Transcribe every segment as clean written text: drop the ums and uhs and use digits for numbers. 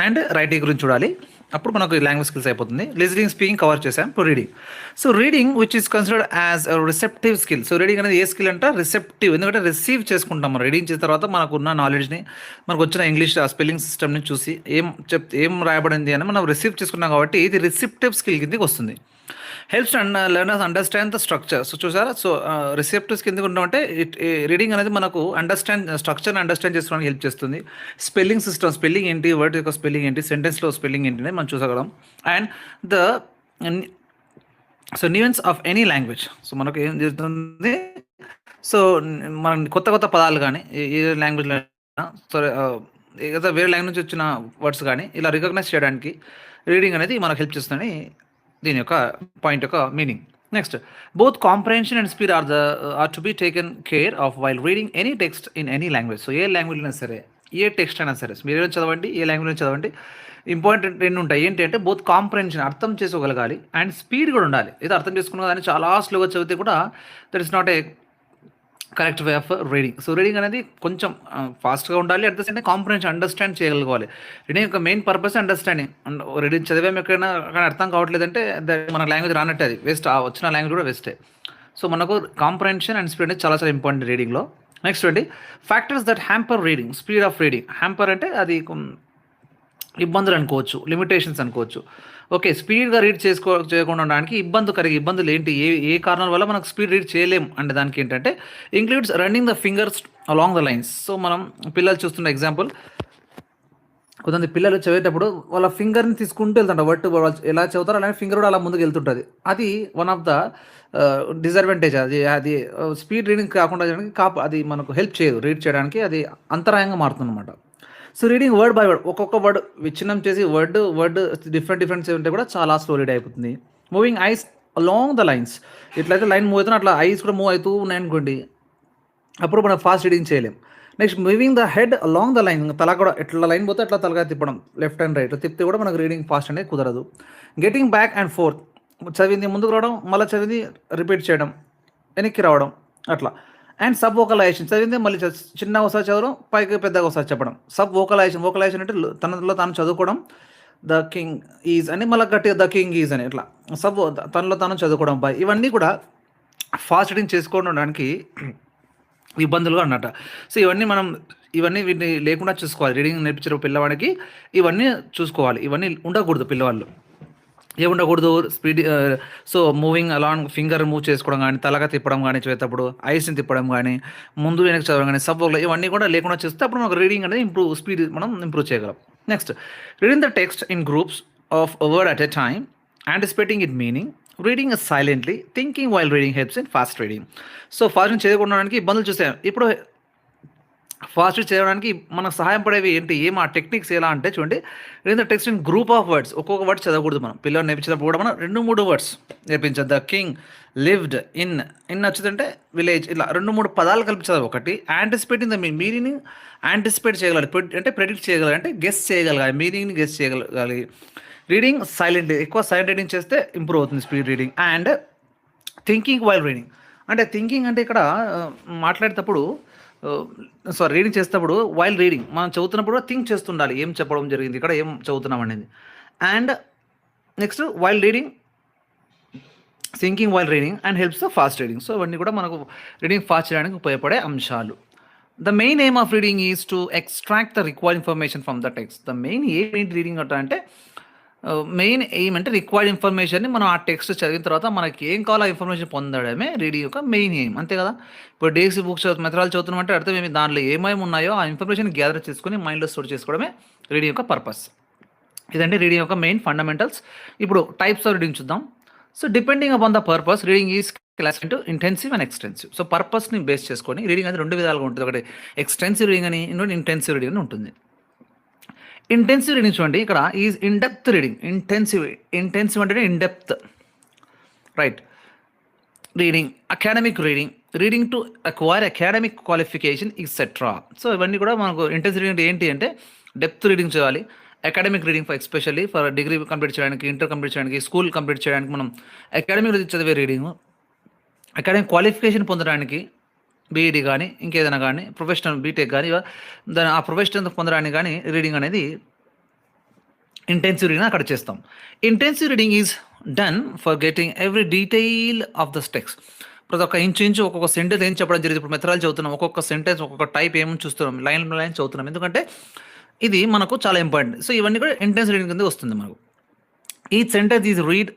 And writing గురించి చూడాలి. అప్పుడు మనకు లాంగ్వేజ్ స్కిల్స్ అయిపోతుంది. లిజనింగ్, స్పీకింగ్ కవర్ చేసాం. ఇప్పుడు reading. So reading which is considered as receptive skill. So reading అనేది ఏ స్కిల్ అంటే రిసెప్టివ్, ఎందుకంటే రిసీవ్ చేసుకుంటాం. మనం రీడింగ్ చేసిన తర్వాత మనకు ఉన్న నాలెడ్జ్ని, మనకు వచ్చిన ఇంగ్లీష్ స్పెల్లింగ్ సిస్టమ్ని చూసి ఏం రాయబడింది అని మనం రిసీవ్ చేసుకున్నాం కాబట్టి ఇది రిసెప్టివ్ స్కిల్ కిందకి వస్తుంది. Helps and learners understand the structure. So చూసారా, సో రిసెప్టివ్స్ కిందకి ఉండమంటే రీడింగ్ అనేది మనకు స్ట్రక్చర్ని అండర్స్టాండ్ చేసుకోవడానికి హెల్ప్ చేస్తుంది. స్పెల్లింగ్ సిస్టమ్, స్పెల్లింగ్ ఏంటి, వర్డ్ యొక్క స్పెల్లింగ్ ఏంటి, సెంటెన్స్లో స్పెల్లింగ్ ఏంటి అనేది మనం చూసగలం. And the nuance of any language. So మనకు ఏం జరుగుతుంది, సో మనం కొత్త కొత్త పదాలు కానీ ఏ లాంగ్వేజ్లో సరే ఏదో వేరే లాంగ్వేజ్ నుంచి వచ్చిన వర్డ్స్ కానీ ఇలా రికగ్నైజ్ చేయడానికి రీడింగ్ అనేది మనకు హెల్ప్ చేస్తుందని దీని యొక్క పాయింట్ యొక్క meaning. Next, both comprehension and speed are to be taken care of while reading any text in any language. So ఏ లాంగ్వేజ్ అయినా సరే, ఏ టెక్స్ట్ అయినా సరే, మీరు చదవండి, ఏ లాంగ్వేజ్ చదవండి, ఇంపార్టెంట్ రెండు ఉంటాయి. ఏంటి అంటే బోత్ కాంప్రహెన్షన్, అర్థం చేసుకోగలగాలి, అండ్ స్పీడ్ కూడా ఉండాలి. ఏదో అర్థం చేసుకున్న కానీ చాలా స్లోగా చదివితే కూడా that is not a correct way of reading. So reading అనేది కొంచెం ఫాస్ట్గా ఉండాలి, at the same time comprehension, understand చేయగలగాలి. రీడింగ్ యొక్క మెయిన్ పర్పస్ అండర్స్టాండింగ్. రీడింగ్ చదివాము ఎక్కడైనా కానీ అర్థం కావట్లేదంటే మన లాంగ్వేజ్ రానట్టే, అది వేస్ట్, వచ్చిన లాంగ్వేజ్ కూడా వేస్టే. సో మనకు కాంప్రహెన్షన్ అండ్ స్పీడ్ అనేది చాలా చాలా ఇంపార్టెంట్ రీడింగ్లో. నెక్స్ట్ అండి, factors that hamper reading, speed of reading. Hamper అంటే అది ఇబ్బందులు అనుకోవచ్చు, లిమిటేషన్స్ అనుకోవచ్చు. ఓకే, స్పీడ్గా రీడ్ చేయకుండా ఉండడానికి ఇబ్బందులు ఏంటి, ఏ కారణాల వల్ల మనకు స్పీడ్ రీడ్ చేయలేం అంటే దానికి ఏంటంటే includes running the fingers along the lines. So మనం పిల్లలు చూస్తున్న ఎగ్జాంపుల్, కొంతమంది పిల్లలు చదివేటప్పుడు వాళ్ళ ఫింగర్ని తీసుకుంటూ వెళ్తుంటారు, వాళ్ళు ఎలా చదువుతారో అలానే ఫింగర్ కూడా అలా ముందుకు వెళ్తుంటుంది. అది వన్ ఆఫ్ ద డిసడ్వాంటేజ్. అది స్పీడ్ రీడింగ్ కాకుండా అది మనకు హెల్ప్ చేయదు, రీడ్ చేయడానికి అది అంతరాయంగా మారుతుంది అనమాట. So reading word by word, ఒక్కొక్క వర్డ్ విచ్ఛిన్నం చేసి వర్డ్ డిఫరెంట్ ఉంటే కూడా చాలా స్లో రీడ్ అయిపోతుంది. Moving ice along the lines, ఎట్లయితే లైన్ మూవ్ అవుతున్నా అట్లా ఐస్ కూడా మూవ్ అవుతూ ఉన్నాయనుకోండి, అప్పుడు మనం ఫాస్ట్ రీడింగ్ చేయలేం. Next, moving the head along the line, తల కూడా ఎట్లా లైన్ పోతే అట్లా తలగా తిప్పడం, లెఫ్ట్ అండ్ రైట్ తిప్పితే కూడా మనకు రీడింగ్ ఫాస్ట్ అనేది కుదరదు. గెటింగ్ బ్యాక్ అండ్ ఫోర్త్, చదివింది ముందుకు రావడం, మళ్ళీ చదివింది రిపీట్ చేయడం, వెనక్కి రావడం అట్లా. అండ్ సబ్ వోకలైజేషన్, చదివింది మళ్ళీ చిన్నగా ఒకసారి చదవడం, పైకి పెద్దగా ఒకసారి చెప్పడం. సబ్ వోకలైజేషన్ అంటే తనలో తాను చదువుకోవడం, ద కింగ్ ఈజ్ అని, మళ్ళీ గట్టిగా ద కింగ్ ఈజ్ అని, ఇట్లా తనలో తాను చదువుకోవడం. ఇవన్నీ కూడా ఫాస్ట్ రీడింగ్ చేసుకోవడానికి ఇబ్బందులుగా అన్నట్టు. సో వీటిని లేకుండా చూసుకోవాలి. రీడింగ్ నేర్పించిన పిల్లవాడికి ఇవన్నీ చూసుకోవాలి, ఇవన్నీ ఉండకూడదు పిల్లవాళ్ళు. ఏముండకూడదు, speed, so moving along, finger move చేసుకోవడం కానీ, తలగా తిప్పడం కానీ, చేసేటప్పుడు ఐస్ని తిప్పడం కానీ, ముందు వెనక్కి చదవడం కానీ, ఇవన్నీ కూడా లేకుండా చేస్తే అప్పుడు మనకు రీడింగ్ అనేది స్పీడ్ మనం ఇంప్రూవ్ చేయగలం. Next, reading the text in groups of word at a time, anticipating it meaning, reading silently, thinking while reading helps in fast reading. So fast చేయడానికి ఇబ్బందులు చూసాం. ఇప్పుడు ఫాస్ట్ చేయడానికి మనకు సహాయం పడేవి ఏంటి, ఆ టెక్నిక్స్ ఎలా అంటే చూడండి, reading the text in group of words. ఒక్కొక్క వర్డ్ చదవకూడదు. మనం పిల్లలు నేర్పించినప్పుడు కూడా మనం 2-3 వర్డ్స్ నేర్పించాలి. ద కింగ్ లివ్డ్ ఇన్ వచ్చిందంటే విలేజ్, ఇలా 2-3 పదాలు కలిపి చదవాలి. ఒకటి, యాంటిసిపేటింగ్ ద మీనింగ్, యాంటిసిపేట్ చేయగలగాలి, అంటే ప్రెడిక్ట్ చేయగలగాలి, అంటే గెస్ చేయగలగాలి, మీనింగ్ని గెస్ చేయగలగాలి. రీడింగ్ సైలెంట్, ఎక్కువ సైలెంట్ రీడింగ్ చేస్తే ఇంప్రూవ్ అవుతుంది speed reading. And thinking while reading, అంటే థింకింగ్ అంటే ఇక్కడ మాట్లాడేటప్పుడు, రీడింగ్ చేసేటప్పుడు వైల్ రీడింగ్ మనం చదువుతున్నప్పుడు థింక్ చేస్తుండాలి, ఏం చెప్పడం జరిగింది ఇక్కడ, ఏం చదువుతున్నాం అనేది. And next, while reading, thinking while reading and helps the fast reading. So ఇవన్నీ కూడా మనకు రీడింగ్ ఫాస్ట్ చేయడానికి ఉపయోగపడే అంశాలు. The main aim of reading is to extract the required information from the text. The main aim reading అంటే main aim అంటే required ఇన్ఫర్మేషన్ని మనం ఆ టెక్స్ట్ చదివిన తర్వాత మనకి ఏం కావాలో ఇన్ఫర్మేషన్ పొందడమే రీడింగ్ యొక్క మెయిన్ ఎయిమ్, అంతే కదా. ఇప్పుడు డేక్సీ బుక్స్ మెథడాలు చదువుతున్నాం అంటే అర్థం ఏమి, దాంట్లో ఏమేమి ఉన్నాయో ఆ ఇన్ఫర్మేషన్ గ్యాదర్ చేసుకుని మైండ్లో స్టోర్ చేసుకోవడమే రీడింగ్ యొక్క పర్పస్. ఇదంటే రీడింగ్ యొక్క మెయిన్ ఫండమెంటల్స్. ఇప్పుడు టైప్స్ ఆఫ్ రీడింగ్ చూద్దాం. So depending upon the purpose, reading is class into intensive and extensive. So పర్పస్ని బేస్ చేసుకొని రీడింగ్ అనేది 2 విధాలుగా ఉంటుంది. ఒకటి ఎక్స్టెన్సివ్ రీడింగ్ అని, ఇంకోటి ఇంటెన్సివ్ రీడింగ్ అని ఉంటుంది. ఇంటెన్సివ్ రీడింగ్ చూడండి, ఇక్కడ is in depth reading. Intensive అంటే in depth, right. Reading academic reading to acquire academic qualification etcetera. So ఇవన్నీ కూడా మనకు ఇంటెన్సివ్ రీడింగ్ ఏంటి అంటే డెప్త్ రీడింగ్ చేయాలి. Academic reading especially for degree complete చేయడానికి, ఇంటర్ కంప్లీట్ చేయడానికి, స్కూల్ కంప్లీట్ చేయడానికి మనం అకాడమిక్ చదివే రీడింగ్. అకాడమిక్ క్వాలిఫికేషన్ పొందడానికి బీఈడి కానీ ఇంకేదైనా కానీ, ప్రొఫెషనల్ బీటెక్ కానీ, ఆ ప్రొఫెషనల్ పొందడానికి కానీ రీడింగ్ అనేది ఇంటెన్సివ్ రీడింగ్ అక్కడ చేస్తాం. Intensive reading is done for getting every detail of the text. ప్రతి ఒక్క ఇంచు ఒక్కొక్క సెంటెన్స్ ఏం చెప్పడం జరిగింది. ఇప్పుడు మెథడాలజీ చదువుతున్నాం, ఒక్కొక్క సెంటెన్స్ ఒక్కొక్క టైప్ ఏమని చూస్తున్నాం, లైన్ లైన్ చదువుతున్నాం, ఎందుకంటే ఇది మనకు చాలా ఇంపార్టెంట్. సో ఇవన్నీ కూడా ఇంటెన్సివ్ రీడింగ్ కింద వస్తుంది మనకు. Each sentence is read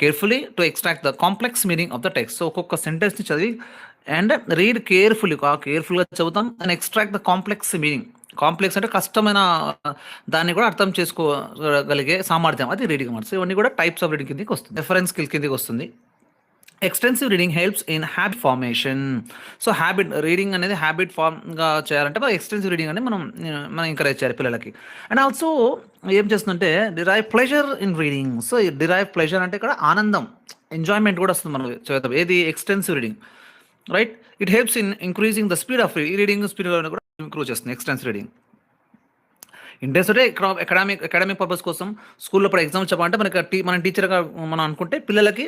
carefully to extract the complex meaning of the text. So ఒక్కొక్క సెంటెన్స్ని చదివి అండ్ రీడ్ కేర్ఫుల్గా చదువుతాం and extract the complex meaning. Complex అంటే కష్టమైన దాన్ని కూడా అర్థం చేసుకోగలిగే సామర్థ్యం, అది రీడింగ్ అన్నమాట. సో ఇవన్నీ కూడా టైప్స్ ఆఫ్ రీడింగ్ కిందకి వస్తుంది, రెఫరెన్స్ స్కిల్ కిందకి వస్తుంది. Extensive reading helps in habit formation. So habit reading అనేది హ్యాబిట్ ఫామ్గా చేయాలంటే ఎక్స్టెన్సివ్ రీడింగ్ అనేది మనం ఎంకరేజ్ చేయాలి పిల్లలకి. అండ్ ఆల్సో ఏం చేస్తుందంటే derive pleasure in reading. So derive pleasure అంటే ఇక్కడ ఆనందం, ఎంజాయ్మెంట్ కూడా వస్తుంది మనకు చదువుతాం. ఏది extensive reading, right. It helps in increasing the speed of reading speed కూడా ఇంప్రూవ్ చేస్తుంది ఎక్స్టెన్సివ్ రీడింగ్. ఇంట్రెస్ట్ అంటే అకాడమిక్ పర్పస్ కోసం స్కూల్లో ఇప్పుడు ఎగ్జామ్స్ చెప్పాలంటే మన టీచర్గా మనం అనుకుంటే పిల్లలకి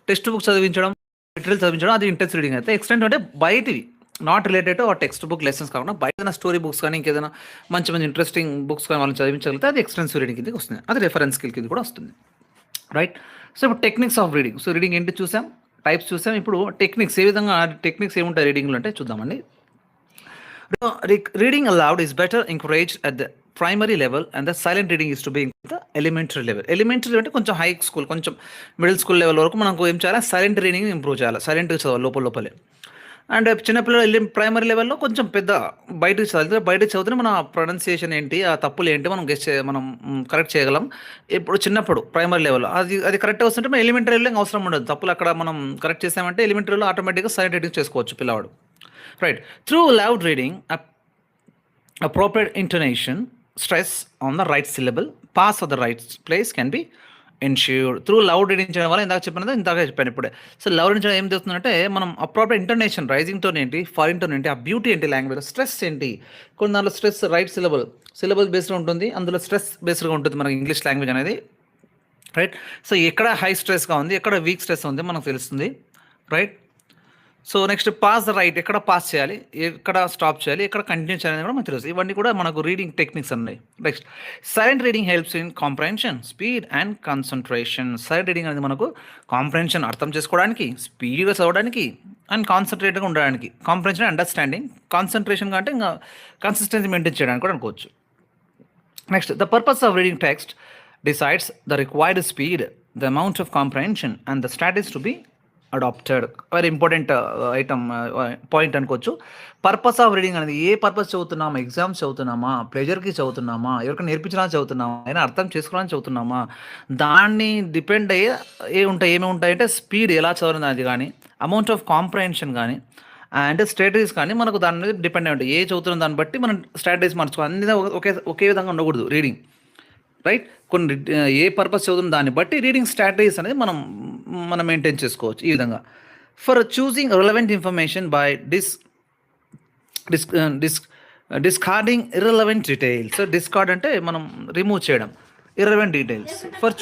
టెక్స్ట్ బుక్ చదివించడం, మెటీరియల్ చదివించడం, అది ఇంట్రెస్ట్ రీడింగ్. అయితే ఎక్స్టెంట్ అంటే బయటివి నాట్ రిలేటెడ్ ఆ టెక్స్ట్ బుక్ లెసన్స్ కాకుండా బయట స్టోరీ బుక్స్ కానీ ఇంకేదైనా మంచి మంచి ఇంట్రెస్టింగ్ బుక్స్ కానీ వాళ్ళని చదివించగలిగితే అది ఎక్స్టెన్సివ్ రీడింగ్ కిందకి వస్తుంది, అది రెఫరెన్స్ స్కిల్ కింద కూడా వస్తుంది, రైట్. సో ఇప్పుడు techniques of reading. So reading ఏంటి చూసాం, టైప్స్ చూసాం. ఇప్పుడు టెక్నిక్స్ టెక్నిక్స్ ఏముంటాయి రీడింగ్లో అంటే చూద్దామండి. Reading allowed is better encourage at the primary level and the silent reading is to be the elementary level. Elementary అంటే కొంచెం హై స్కూల్, కొంచెం మిడిల్ స్కూల్ లెవెల్ వరకు మనకు ఏం చేయాలి, సైలెంట్ రీడింగ్ ఇంప్రూవ్ చేయాలి, సైలెంట్గా చదవాలి లోపలే. అండ్ చిన్నపిల్లలు ప్రైమరీ లెవెల్లో కొంచెం పెద్ద బయటకు చదివితే మన ప్రొనౌన్సియేషన్ ఏంటి, ఆ తప్పులు ఏంటి మనం కరెక్ట్ చేయగలం. ఇప్పుడు చిన్నప్పుడు ప్రైమరీ లెవెల్లో అది కరెక్ట్ వస్తుంటే మనం ఎలిమెంటరీ లెవెల్లో అవసరం ఉండదు. తప్పులు అక్కడ మనం కరెక్ట్ చేసామంటే ఎలిమెంటరీలో ఆటోమేటిక్గా సైలెంట్ రీడింగ్ చేసుకోవచ్చు పిల్లవాడు, right. Through loud reading appropriate intonation, stress on the right syllable, pass of the right place can be ensured. Through loud reading చేయడం వల్ల ఇందాక చెప్పాను ఇప్పుడే. సో లౌడ్ రీడింగ్ చేయడం ఏం చేస్తుందంటే మనం అప్రోప్రియట్ ఇంటర్నేషన్, రైజింగ్ టోన్ ఏంటి, ఫారిన్ టోన్ ఏంటి, ఆ బ్యూటీ ఏంటి లాంగ్వేజ్, స్ట్రెస్ ఏంటి. కొన్ని దాంట్లో స్ట్రెస్ రైట్ సిలబల్ బేస్డ్గా ఉంటుంది, అందులో స్ట్రెస్ బేస్డ్గా ఉంటుంది మనకి ఇంగ్లీష్ లాంగ్వేజ్ అనేది, రైట్. సో ఎక్కడ హై స్ట్రెస్గా ఉంది, ఎక్కడ వీక్ స్ట్రెస్ ఉంది మనకు తెలుస్తుంది, right. So next pass the right, ఎక్కడ పాస్ చేయాలి, ఎక్కడ స్టాప్ చేయాలి, ఎక్కడ కంటిన్యూ చేయాలి కూడా మనకు తెలుసు. ఇవన్నీ కూడా మనకు రీడింగ్ టెక్నిక్స్ ఉన్నాయి. Next silent reading helps in comprehension, speed and concentration. Silent reading అనేది మనకు కాంప్రహెన్షన్ అర్థం చేసుకోవడానికి, స్పీడ్గా చదవడానికి అండ్ కాన్సన్ట్రేట్గా ఉండడానికి. కాంప్రహెన్షన్ అండర్స్టాండింగ్, కాన్సన్ట్రేషన్ అంటే ఇంకా కన్సిస్టెన్సీ మెయింటైన్ చేయడానికి కూడా అనుకోవచ్చు. Next the purpose of reading text decides the required speed, the amount of comprehension and the strategies to be adapted. Very important point అనుకోవచ్చు. పర్పస్ ఆఫ్ రీడింగ్ అనేది ఏ purpose చదువుతున్నామా, exams చదువుతున్నామా, ప్లెజర్కి చదువుతున్నామా, ఎవరికైనా నేర్పించడానికి చదువుతున్నామా, అయినా అర్థం చేసుకోవడానికి చదువుతున్నామా, దాన్ని డిపెండ్ ఏమేమి ఉంటాయంటే స్పీడ్ ఎలా చదవడం అది కానీ, అమౌంట్ ఆఫ్ కాంప్రహెన్షన్ కానీ అండ్ స్ట్రాటజీస్ కానీ మనకు దాని మీద డిపెండ్ అయి ఉంటాయి. ఏ చదువుతున్న దాన్ని బట్టి మనం స్ట్రాటజీస్ మార్చుకోవాలి, అన్ని ఒకే విధంగా ఉండకూడదు రీడింగ్, రైట్. కొన్ని ఏ పర్పస్ చదువుతున్న దాన్ని బట్టి రీడింగ్ స్ట్రాటజీస్ అనేది మనం మెయింటైన్ చేసుకోవచ్చు ఈ విధంగా. For choosing relevant information by discarding irrelevant details. So discard అంటే మనం రిమూవ్ చేయడం, irrelevant details. For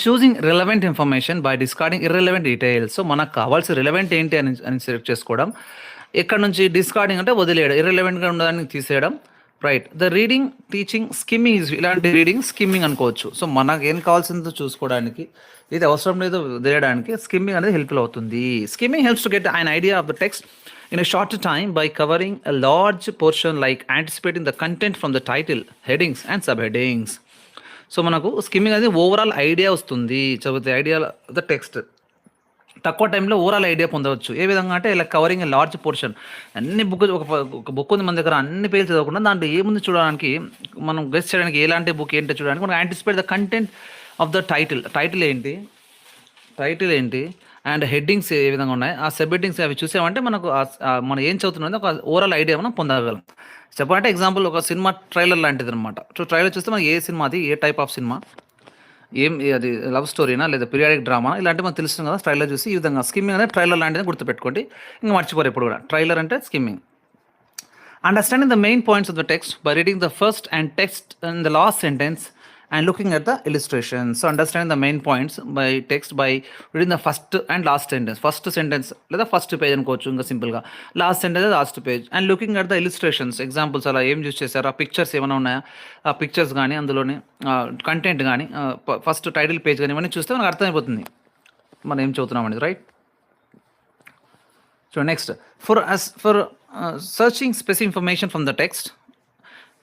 choosing relevant information by discarding irrelevant details. So మనకు కావాల్సిన రిలవెంట్ ఏంటి అని సెలెక్ట్ చేసుకోవడం. ఇక్కడ నుంచి డిస్కార్డింగ్ అంటే వదిలేయడం, ఇర్రెలవెంట్గా ఉండడానికి తీసేయడం, right. The reading teaching skimming, ఇలాంటి రీడింగ్ స్కిమ్మింగ్ అనుకోవచ్చు. సో మనకు ఏం కావాల్సిందో చూసుకోవడానికి, ఇది అవసరం లేదో వదిలేయడానికి స్కిమ్మింగ్ అనేది హెల్ప్ఫుల్ అవుతుంది. Skimming helps to get an idea of the text in a shorter time by covering a large portion, like anticipating the content from the title, headings and subheadings. So మనకు skimming అనేది overall idea వస్తుంది, చదివితే idea the text తక్కువ టైంలో overall idea పొందవచ్చు. ఏ విధంగా అంటే ఇలా కవరింగ్ ఏ లార్జ్ పోర్షన్, అన్ని ఒక బుక్ ఉంది మన దగ్గర, అన్ని పేర్లు చదవకుండా దాంట్లో ఏముంది చూడడానికి, మనం గెస్ చేయడానికి ఎలాంటి బుక్ ఏంటో చూడడానికి మనం anticipate the content of the title ఏంటి అండ్ హెడ్డింగ్స్ ఏ విధంగా ఉన్నాయి, ఆ సబ్ హెడ్డింగ్స్ అవి చూసామంటే మనకు మనం ఏం చదువుతున్నది ఒక ఓవరాల్ ఐడియా మనం పొందగలం. చెప్పాలంటే ఎగ్జాంపుల్ ఒక సినిమా ట్రైలర్ లాంటిది అనమాట. సో ట్రైలర్ చూస్తే మనకి ఏ సినిమా, అది ఏ టైప్ ఆఫ్ సినిమా, అది లవ్ స్టోరీనా లేదా పీరియాడిక్ డ్రామా, ఇలాంటివి మనకు తెలుస్తుంది కదా ట్రైలర్ చూసి. ఈ విధంగా స్కిమ్మింగ్ అనేది ట్రైలర్ లాంటిది గుర్తుపెట్టుకోండి, ఇంకా మర్చిపోరు ఎప్పుడు కూడా. ట్రైలర్ అంటే skimming. Understanding the main points of the text by reading the first and text in the last sentence and looking at the illustrations. So understanding the main points by text by reading the first and last sentence. First sentence లేదా first page అనుకోవచ్చు ఇంకా సింపుల్గా, last sentence last page, and looking at the illustrations. Examples అలా ఏం use చేశారు, ఆ pictures ఏమైనా ఉన్నాయా, ఆ పిక్చర్స్ కానీ అందులోని కంటెంట్ కానీ ఫస్ట్ టైటిల్ పేజ్ కానీ ఇవన్నీ చూస్తే మనకు అర్థమైపోతుంది మనం ఏం చదువుతున్నాం అనేది, right. So next, for searching specific information from the text,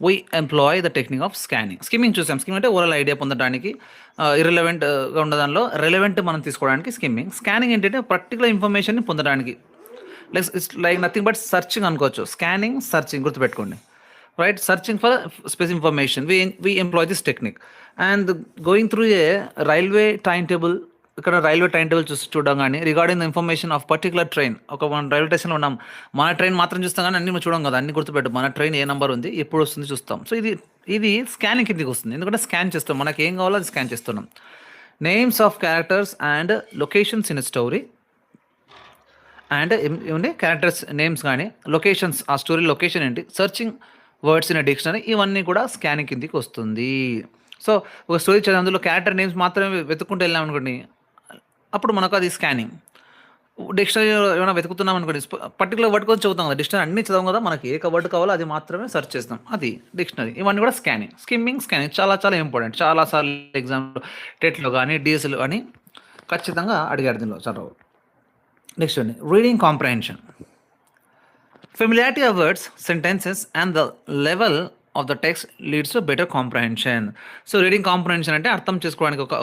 we employ the technique of scanning. Skimming చూసాం. స్కిమ్మింగ్ అంటే ఓవరాల్ ఐడియా పొందడానికి, ఇర్రెలవెంట్గా ఉన్న దానిలో రెలవెంట్ మనం తీసుకోవడానికి స్కిమ్మింగ్. స్కానింగ్ ఏంటంటే పర్టికులర్ ఇన్ఫర్మేషన్ని పొందడానికి, it's like nothing but searching అనుకోవచ్చు. స్కానింగ్, సర్చింగ్ గుర్తుపెట్టుకోండి, right. Searching for specific information, we employ this technique. And going through a railway timetable, ఇక్కడ రైల్వే టైం టేబుల్ చూడడం కానీ, regarding the information of particular train, ఒక మనం railway స్టేషన్లో ఉన్నాం, మన ట్రైన్ మాత్రం చూస్తాం కానీ అన్ని చూడం కదా, అన్ని గుర్తుపెట్టు, మన ట్రైన్ ఏ నెంబర్ ఉంది, ఎప్పుడు వస్తుంది చూస్తాం. సో ఇది స్కానింగ్ కిందకి వస్తుంది, ఎందుకంటే స్కాన్ చేస్తాం, మనకి ఏం కావాలో అది స్కాన్ చేస్తున్నాం. Names of characters and locations in story, and ఏమంటే క్యారెక్టర్స్ నేమ్స్ కానీ లొకేషన్స్, ఆ స్టోరీ లొకేషన్ ఏంటి, సర్చింగ్ వర్డ్స్ ఇన్ డిక్షనరీ, ఇవన్నీ కూడా స్కానింగ్ కిందకి వస్తుంది. సో ఒక స్టోరీ చదివి అందులో క్యారెక్టర్ నేమ్స్ మాత్రమే వెతుక్కుంటూ వెళ్ళాం అనుకోండి, అప్పుడు మనకు అది స్కానింగ్. డిక్షనరీ ఏమైనా వెతుకుతున్నాం అనుకోండి, పర్టికులర్ వర్డ్ కోసం చదువుతాం కదా, డిక్షనరీ అన్ని చదవం కదా, మనకి ఏ వర్డ్ కావాలో అది మాత్రమే సెర్చ్ చేస్తాం, అది డిక్షనరీ. ఇవన్నీ కూడా స్కానింగ్. స్కిమ్మింగ్, స్కానింగ్ చాలా చాలా ఇంపార్టెంట్. చాలాసార్లు ఎగ్జామ్లో టెట్లో కానీ డిఎస్ఎల్ కానీ ఖచ్చితంగా అడిగాడు దీనిలో చదవ. నెక్స్ట్ అండి, reading comprehension. Familiarity of words, sentences and the level of the text leads to better comprehension. So reading comprehension అంటే అర్థం చేసుకోవడానికి ఒక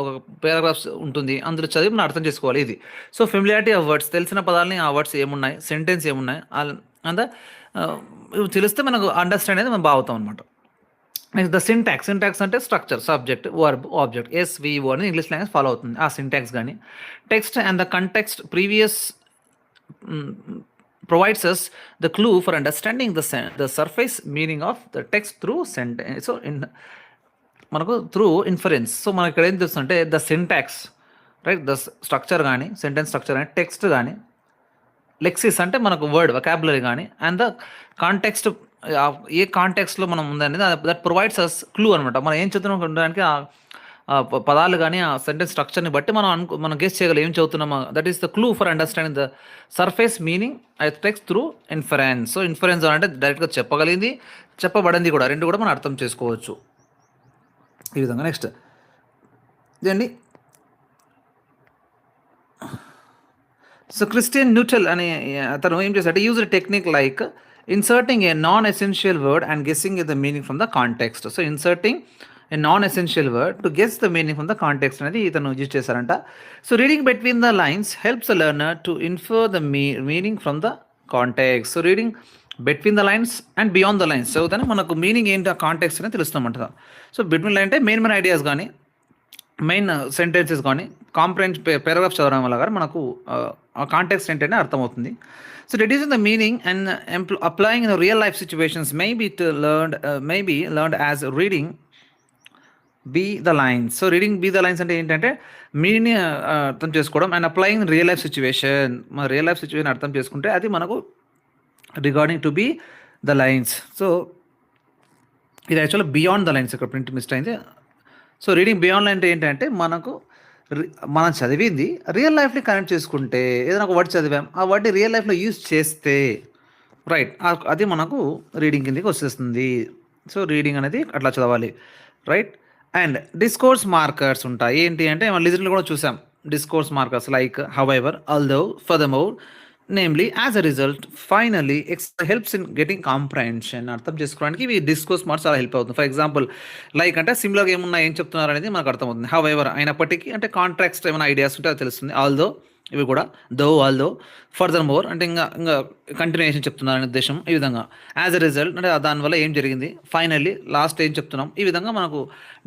పారాగ్రాఫ్స్ ఉంటుంది, అందులో చదివి మనం అర్థం చేసుకోవాలి ఇది. సో ఫెమిలియారిటీ ఆఫ్ వర్డ్స్, తెలిసిన పదాలని, ఆ వర్డ్స్ ఏమున్నాయి, సెంటెన్స్ ఏమున్నాయి, అంత తెలిస్తే మనకు అండర్స్టాండ్ అనేది మనం బాగుతాం అనమాట. Next the syntax. సింటాక్స్ అంటే structure, subject, verb, object, SVO అని ఇంగ్లీష్ లాంగ్వేజ్ ఫాలో అవుతుంది, ఆ సింటాక్స్ కానీ. Text and the context previous provides us the clue for understanding the surface meaning of the text through sentence. So మనకు through inference. So మనకి ఇక్కడ ఏం తెలుస్తుంటే the syntax, right, the structure కానీ, sentence structure కానీ, text కానీ, lexis అంటే మనకు వర్డ్ వొకాబులరీ కానీ, అండ్ ద కాంటెక్స్ట్, ఏ కాంటెక్స్ట్లో మనం ఉందనేది దట్ ప్రొవైడ్స్ అస్ క్లూ అనమాట. మనం ఏం చదువుతున్నాం ఉండడానికి పదాలు కానీ ఆ సెంటెన్స్ స్ట్రక్చర్ని బట్టి మనం గెస్ చేయగలం ఏం చదువుతున్నామో. That is the clue for understanding the surface meaning text through inference. So inference అంటే డైరెక్ట్గా చెప్పగలిగింది, చెప్పబడింది కూడా, రెండు కూడా మనం అర్థం చేసుకోవచ్చు ఈ విధంగా. నెక్స్ట్ ఇదండి. సో క్రిస్టియన్ న్యూటెల్ అనే అతను ఏం చేశాడు, use technique like inserting A non essential word and guessing the meaning from the context. So inserting a non-essential word to guess the meaning from the context అనేది ఇతను యూజ్ చేశారంట. So reading between the lines helps the learner to infer the meaning from the context. So reading between the lines and beyond the lines చదివితేనే మనకు meaning ఏంటి, ఆ context అనేది తెలుస్తామంట. So between line అంటే మెయిన్ ఐడియాస్ కానీ, main sentences కానీ, paragraphs చదవడం వల్ల కానీ మనకు ఆ కాంటెక్స్ట్ ఏంటంటే అర్థమవుతుంది. So reducing the meaning and applying in real life situations may be learned as reading be the lines. So reading be the lines అంటే ఏంటంటే మీనింగ్ని అర్థం చేసుకోవడం, and applying real life situation, మన రియల్ లైఫ్ సిచ్యువేషన్ అర్థం చేసుకుంటే అది మనకు regarding to be the lines. So ఇది యాక్చువల్గా బియాండ్ ద లైన్స్, ఇక్కడ ప్రింట్ మిస్ అయింది. సో రీడింగ్ బియాండ్ లైన్ అంటే ఏంటంటే మనకు మనం చదివింది రియల్ లైఫ్ని కనెక్ట్ చేసుకుంటే, ఏదైనా ఒక వర్డ్ చదివాం, ఆ వర్డ్ని రియల్ లైఫ్లో యూజ్ చేస్తే, రైట్, అది మనకు రీడింగ్ కిందకి వచ్చేస్తుంది. సో రీడింగ్ అనేది అట్లా చదవాలి, రైట్. అండ్ డిస్కోర్స్ మార్కర్స్ ఉంటాయి. ఏంటి అంటే మనం లిజనర్లో కూడా చూసాం discourse markers like however, although, furthermore, namely as a result finally helps in getting comprehension. అర్థం చేసుకోవడానికి ఇవి డిస్కోర్స్ మార్క్స్ చాలా హెల్ప్ అవుతుంది. ఫర్ ఎగ్జాంపుల్ లైక్ అంటే సిమిలర్గా ఏమున్నా ఏం చెప్తున్నారు అనేది మనకు అర్థమవుతుంది. హౌ ఎవర్ అయినప్పటికీ అంటే కాంట్రాక్ట్స్ ఏమైనా ఐడియాస్ ఉంటే అది తెలుస్తుంది. ఆల్దో ఇవి కూడా ఆల్దో ఫర్దర్ మోర్ అంటే ఇంకా కంటిన్యూషన్ చెప్తున్నారనే ఉద్దేశం. ఈ విధంగా యాజ్ అ రిజల్ట్ అంటే దానివల్ల ఏం జరిగింది, ఫైనల్లీ లాస్ట్ ఏం చెప్తున్నాం, ఈ విధంగా మనకు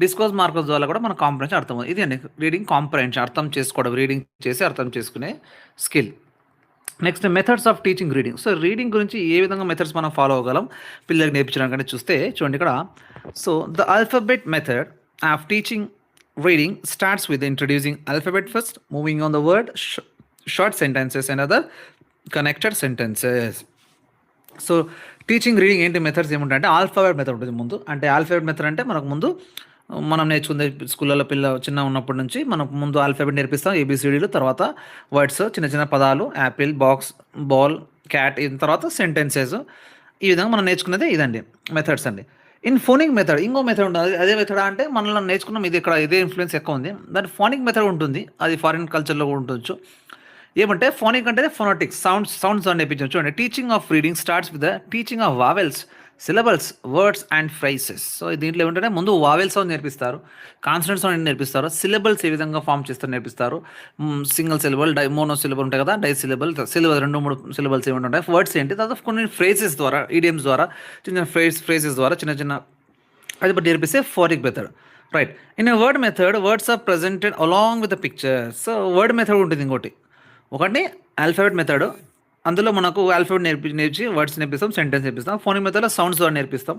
డిస్కోర్స్ మార్కర్స్ ద్వారా కూడా మనకు కాంప్రహెన్షన్ అర్థమవుతుంది. ఇది అండి రీడింగ్ కాంప్రహెన్షన్, అర్థం చేసుకోవడం, రీడింగ్ చేసి అర్థం చేసుకునే skill. Next methods of teaching reading. So reading గురించి ఏ విధంగా మెథడ్స్ మనం ఫాలో అవ్వగలం పిల్లలకి నేర్పించడానికి చూస్తే చూడండి ఇక్కడ. So the alphabet method of teaching reading starts with introducing alphabet first, moving on the word, short sentences and other connected sentences. So teaching reading ఏంటి methods ఏముంటాయంటే alphabet method ఉంటుంది ముందు. అంటే ఆల్ఫాబెట్ మెథడ్ అంటే మనకు ముందు మనం నేర్చుకుందే స్కూళ్ళలో చిన్న ఉన్నప్పటి నుంచి మనకు ముందు ఆల్ఫాబెట్ నేర్పిస్తాం, ఏబిసిడీలు, తర్వాత వర్డ్స్, చిన్న చిన్న పదాలు, యాపిల్, బాక్స్, బాల్, క్యాట్, తర్వాత సెంటెన్సెస్. ఈ విధంగా మనం నేర్చుకునేది ఇదండి మెథడ్స్ అండి. ఇన్ ఫోనిక్ మెథడ్ ఇంకో మెథడ్ ఉంటుంది. అదే మెథడ్ అంటే మనల్ని నేర్చుకున్నాం, ఇది ఇక్కడ ఇదే ఇన్ఫ్లుయెన్స్ ఎక్కువ ఉంది. దాని ఫోనిక్ మెథడ్ ఉంటుంది, అది ఫారిన్ కల్చర్లో కూడా ఉండొచ్చు. ఏమంటే ఫోనిక్ అంటే ఫోనోటిక్స్, సౌండ్స్ అని నేర్పించవచ్చు. చూడండి teaching of reading starts with the teaching of vowels, syllables, words and ఫ్రైసెస్. So దీంట్లో ఏమంటే ముందు వావెల్ సౌండ్ నేర్పిస్తారు, కాన్సనెంట్ సౌండ్ నేర్పిస్తారు, సిలబల్స్ ఏ విధంగా ఫామ్ చేస్తారు నేర్పిస్తారు, సింగిల్ సిలబల్, మోనో సిలబల్ ఉంటాయి కదా, డై సిలబల్, 2-3 సిలబల్స్ ఏమిటి ఉంటాయి, వర్డ్స్ ఏంటి, తర్వాత కొన్ని ఫ్రేజెస్ ద్వారా, ఈడియమ్స్ ద్వారా, చిన్న ఫ్రేజెస్ ద్వారా చిన్న అది బట్టి నేర్పిస్తే phonic method. Right. In word method words are presented along with the picture. So word method ఉంటుంది ఇంకోటి. ఒకటి ఆల్ఫాబెట్ మెథడ్, అందులో మనకు ఆల్ఫాబెట్ నేర్చి వర్డ్స్ నేర్పిస్తాం, సెంటెన్స్ నేర్పిస్తాం. ఫోనిక్ మెథడ్లో సౌండ్స్ ద్వారా నేర్పిస్తాం.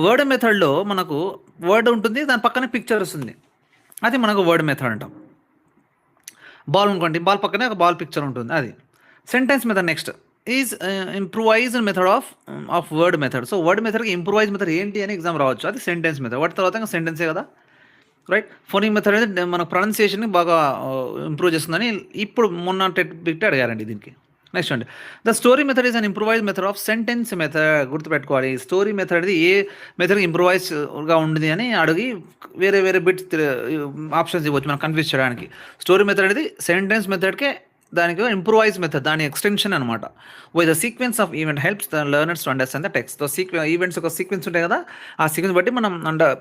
వర్డ్ మెథడ్లో మనకు వర్డ్ ఉంటుంది, దాని పక్కనే పిక్చర్ వస్తుంది, అది మనకు వర్డ్ మెథడ్ అంటాం. బాల్ అనుకోండి, బాల్ పక్కనే ఒక బాల్ పిక్చర్ ఉంటుంది, అది sentence method. Next is improvised method of word method. So word మెథడ్కి ఇంప్రూవైజ్ మెథడ్ ఏంటి అని ఎగ్జామ్ రావచ్చు, అది సెంటెన్స్ మెథడ్. వాటి తర్వాత ఇంకా సెంటెన్సే కదా, రైట్. ఫోనిక్ మెథడ్ అనేది మన ప్రొనౌన్సియేషన్ని బాగా ఇంప్రూవ్ చేస్తుందని ఇప్పుడు మొన్న బిట్ అడిగారండి దీనికి. నెక్స్ట్ అండి the story method is an improvise method of sentence method. గుర్తుపెట్టుకోవాలి, స్టోరీ మెథడ్ అనేది ఏ మెథడ్ ఇంప్రూవైజ్గా ఉంది అని అడిగి వేరే బిట్స్ ఆప్షన్స్ ఇవ్వచ్చు మనం కన్ఫ్యూజ్ చేయడానికి. స్టోరీ మెథడ్ అనేది సెంటెన్స్ మెథడ్కే దానికి ఇంప్రూవైజ్ మెథడ్, దాని ఎక్స్టెన్షన్ అనమాట. With the sequence of event helps the learners to understand the text. Events ఒక సీక్వెన్స్ ఉంటాయి కదా, ఆ సీక్వెన్స్ బట్టి మనం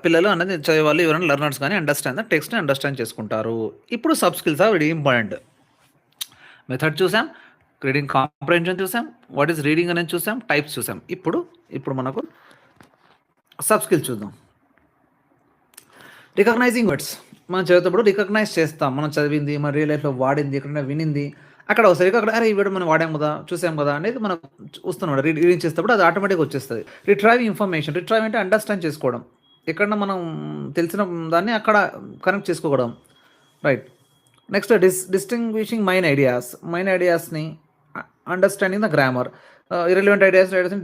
పిల్లలు అనేది చదివాలి, ఎవరైనా లెర్నర్స్ కానీ అండర్స్టాండ్ ద టెక్స్ట్ని అండర్స్టాండ్ చేసుకుంటారు. ఇప్పుడు sub skills are very important. Method చూసాం, రీడింగ్ కాంప్రహెన్షన్ చూసాం, వాట్ ఈస్ రీడింగ్ అనేది చూసాం, టైప్స్ చూసాం. ఇప్పుడు మనకు సబ్ స్కిల్స్ చూద్దాం. Recognising words. మనం చదివేటప్పుడు రికగ్నైజ్ చేస్తాం, మనం చదివింది, మన రియల్ లైఫ్లో వాడింది, ఎక్కడైనా వినింది, అక్కడ ఒకసారి అక్కడ అరే ఈ వీడియో మనం వాడాం కదా, చూసాం కదా అనేది మనం వస్తున్నాం. రీడింగ్ చేసేటప్పుడు అది ఆటోమేటిక్గా వచ్చేస్తుంది. Retrieve information. రిట్రైవ్ అంటే అండర్స్టాండ్ చేసుకోవడం, ఎక్కడన్నా మనం తెలిసిన దాన్ని అక్కడ కనెక్ట్ చేసుకోవడం, రైట్. నెక్స్ట్ డిస్టింగ్విషింగ్ మైన్ ఐడియాస్ని, అండర్స్టాండింగ్ ద గ్రామర్, ఇర్రెలవెంట్ ఐడియాస్ని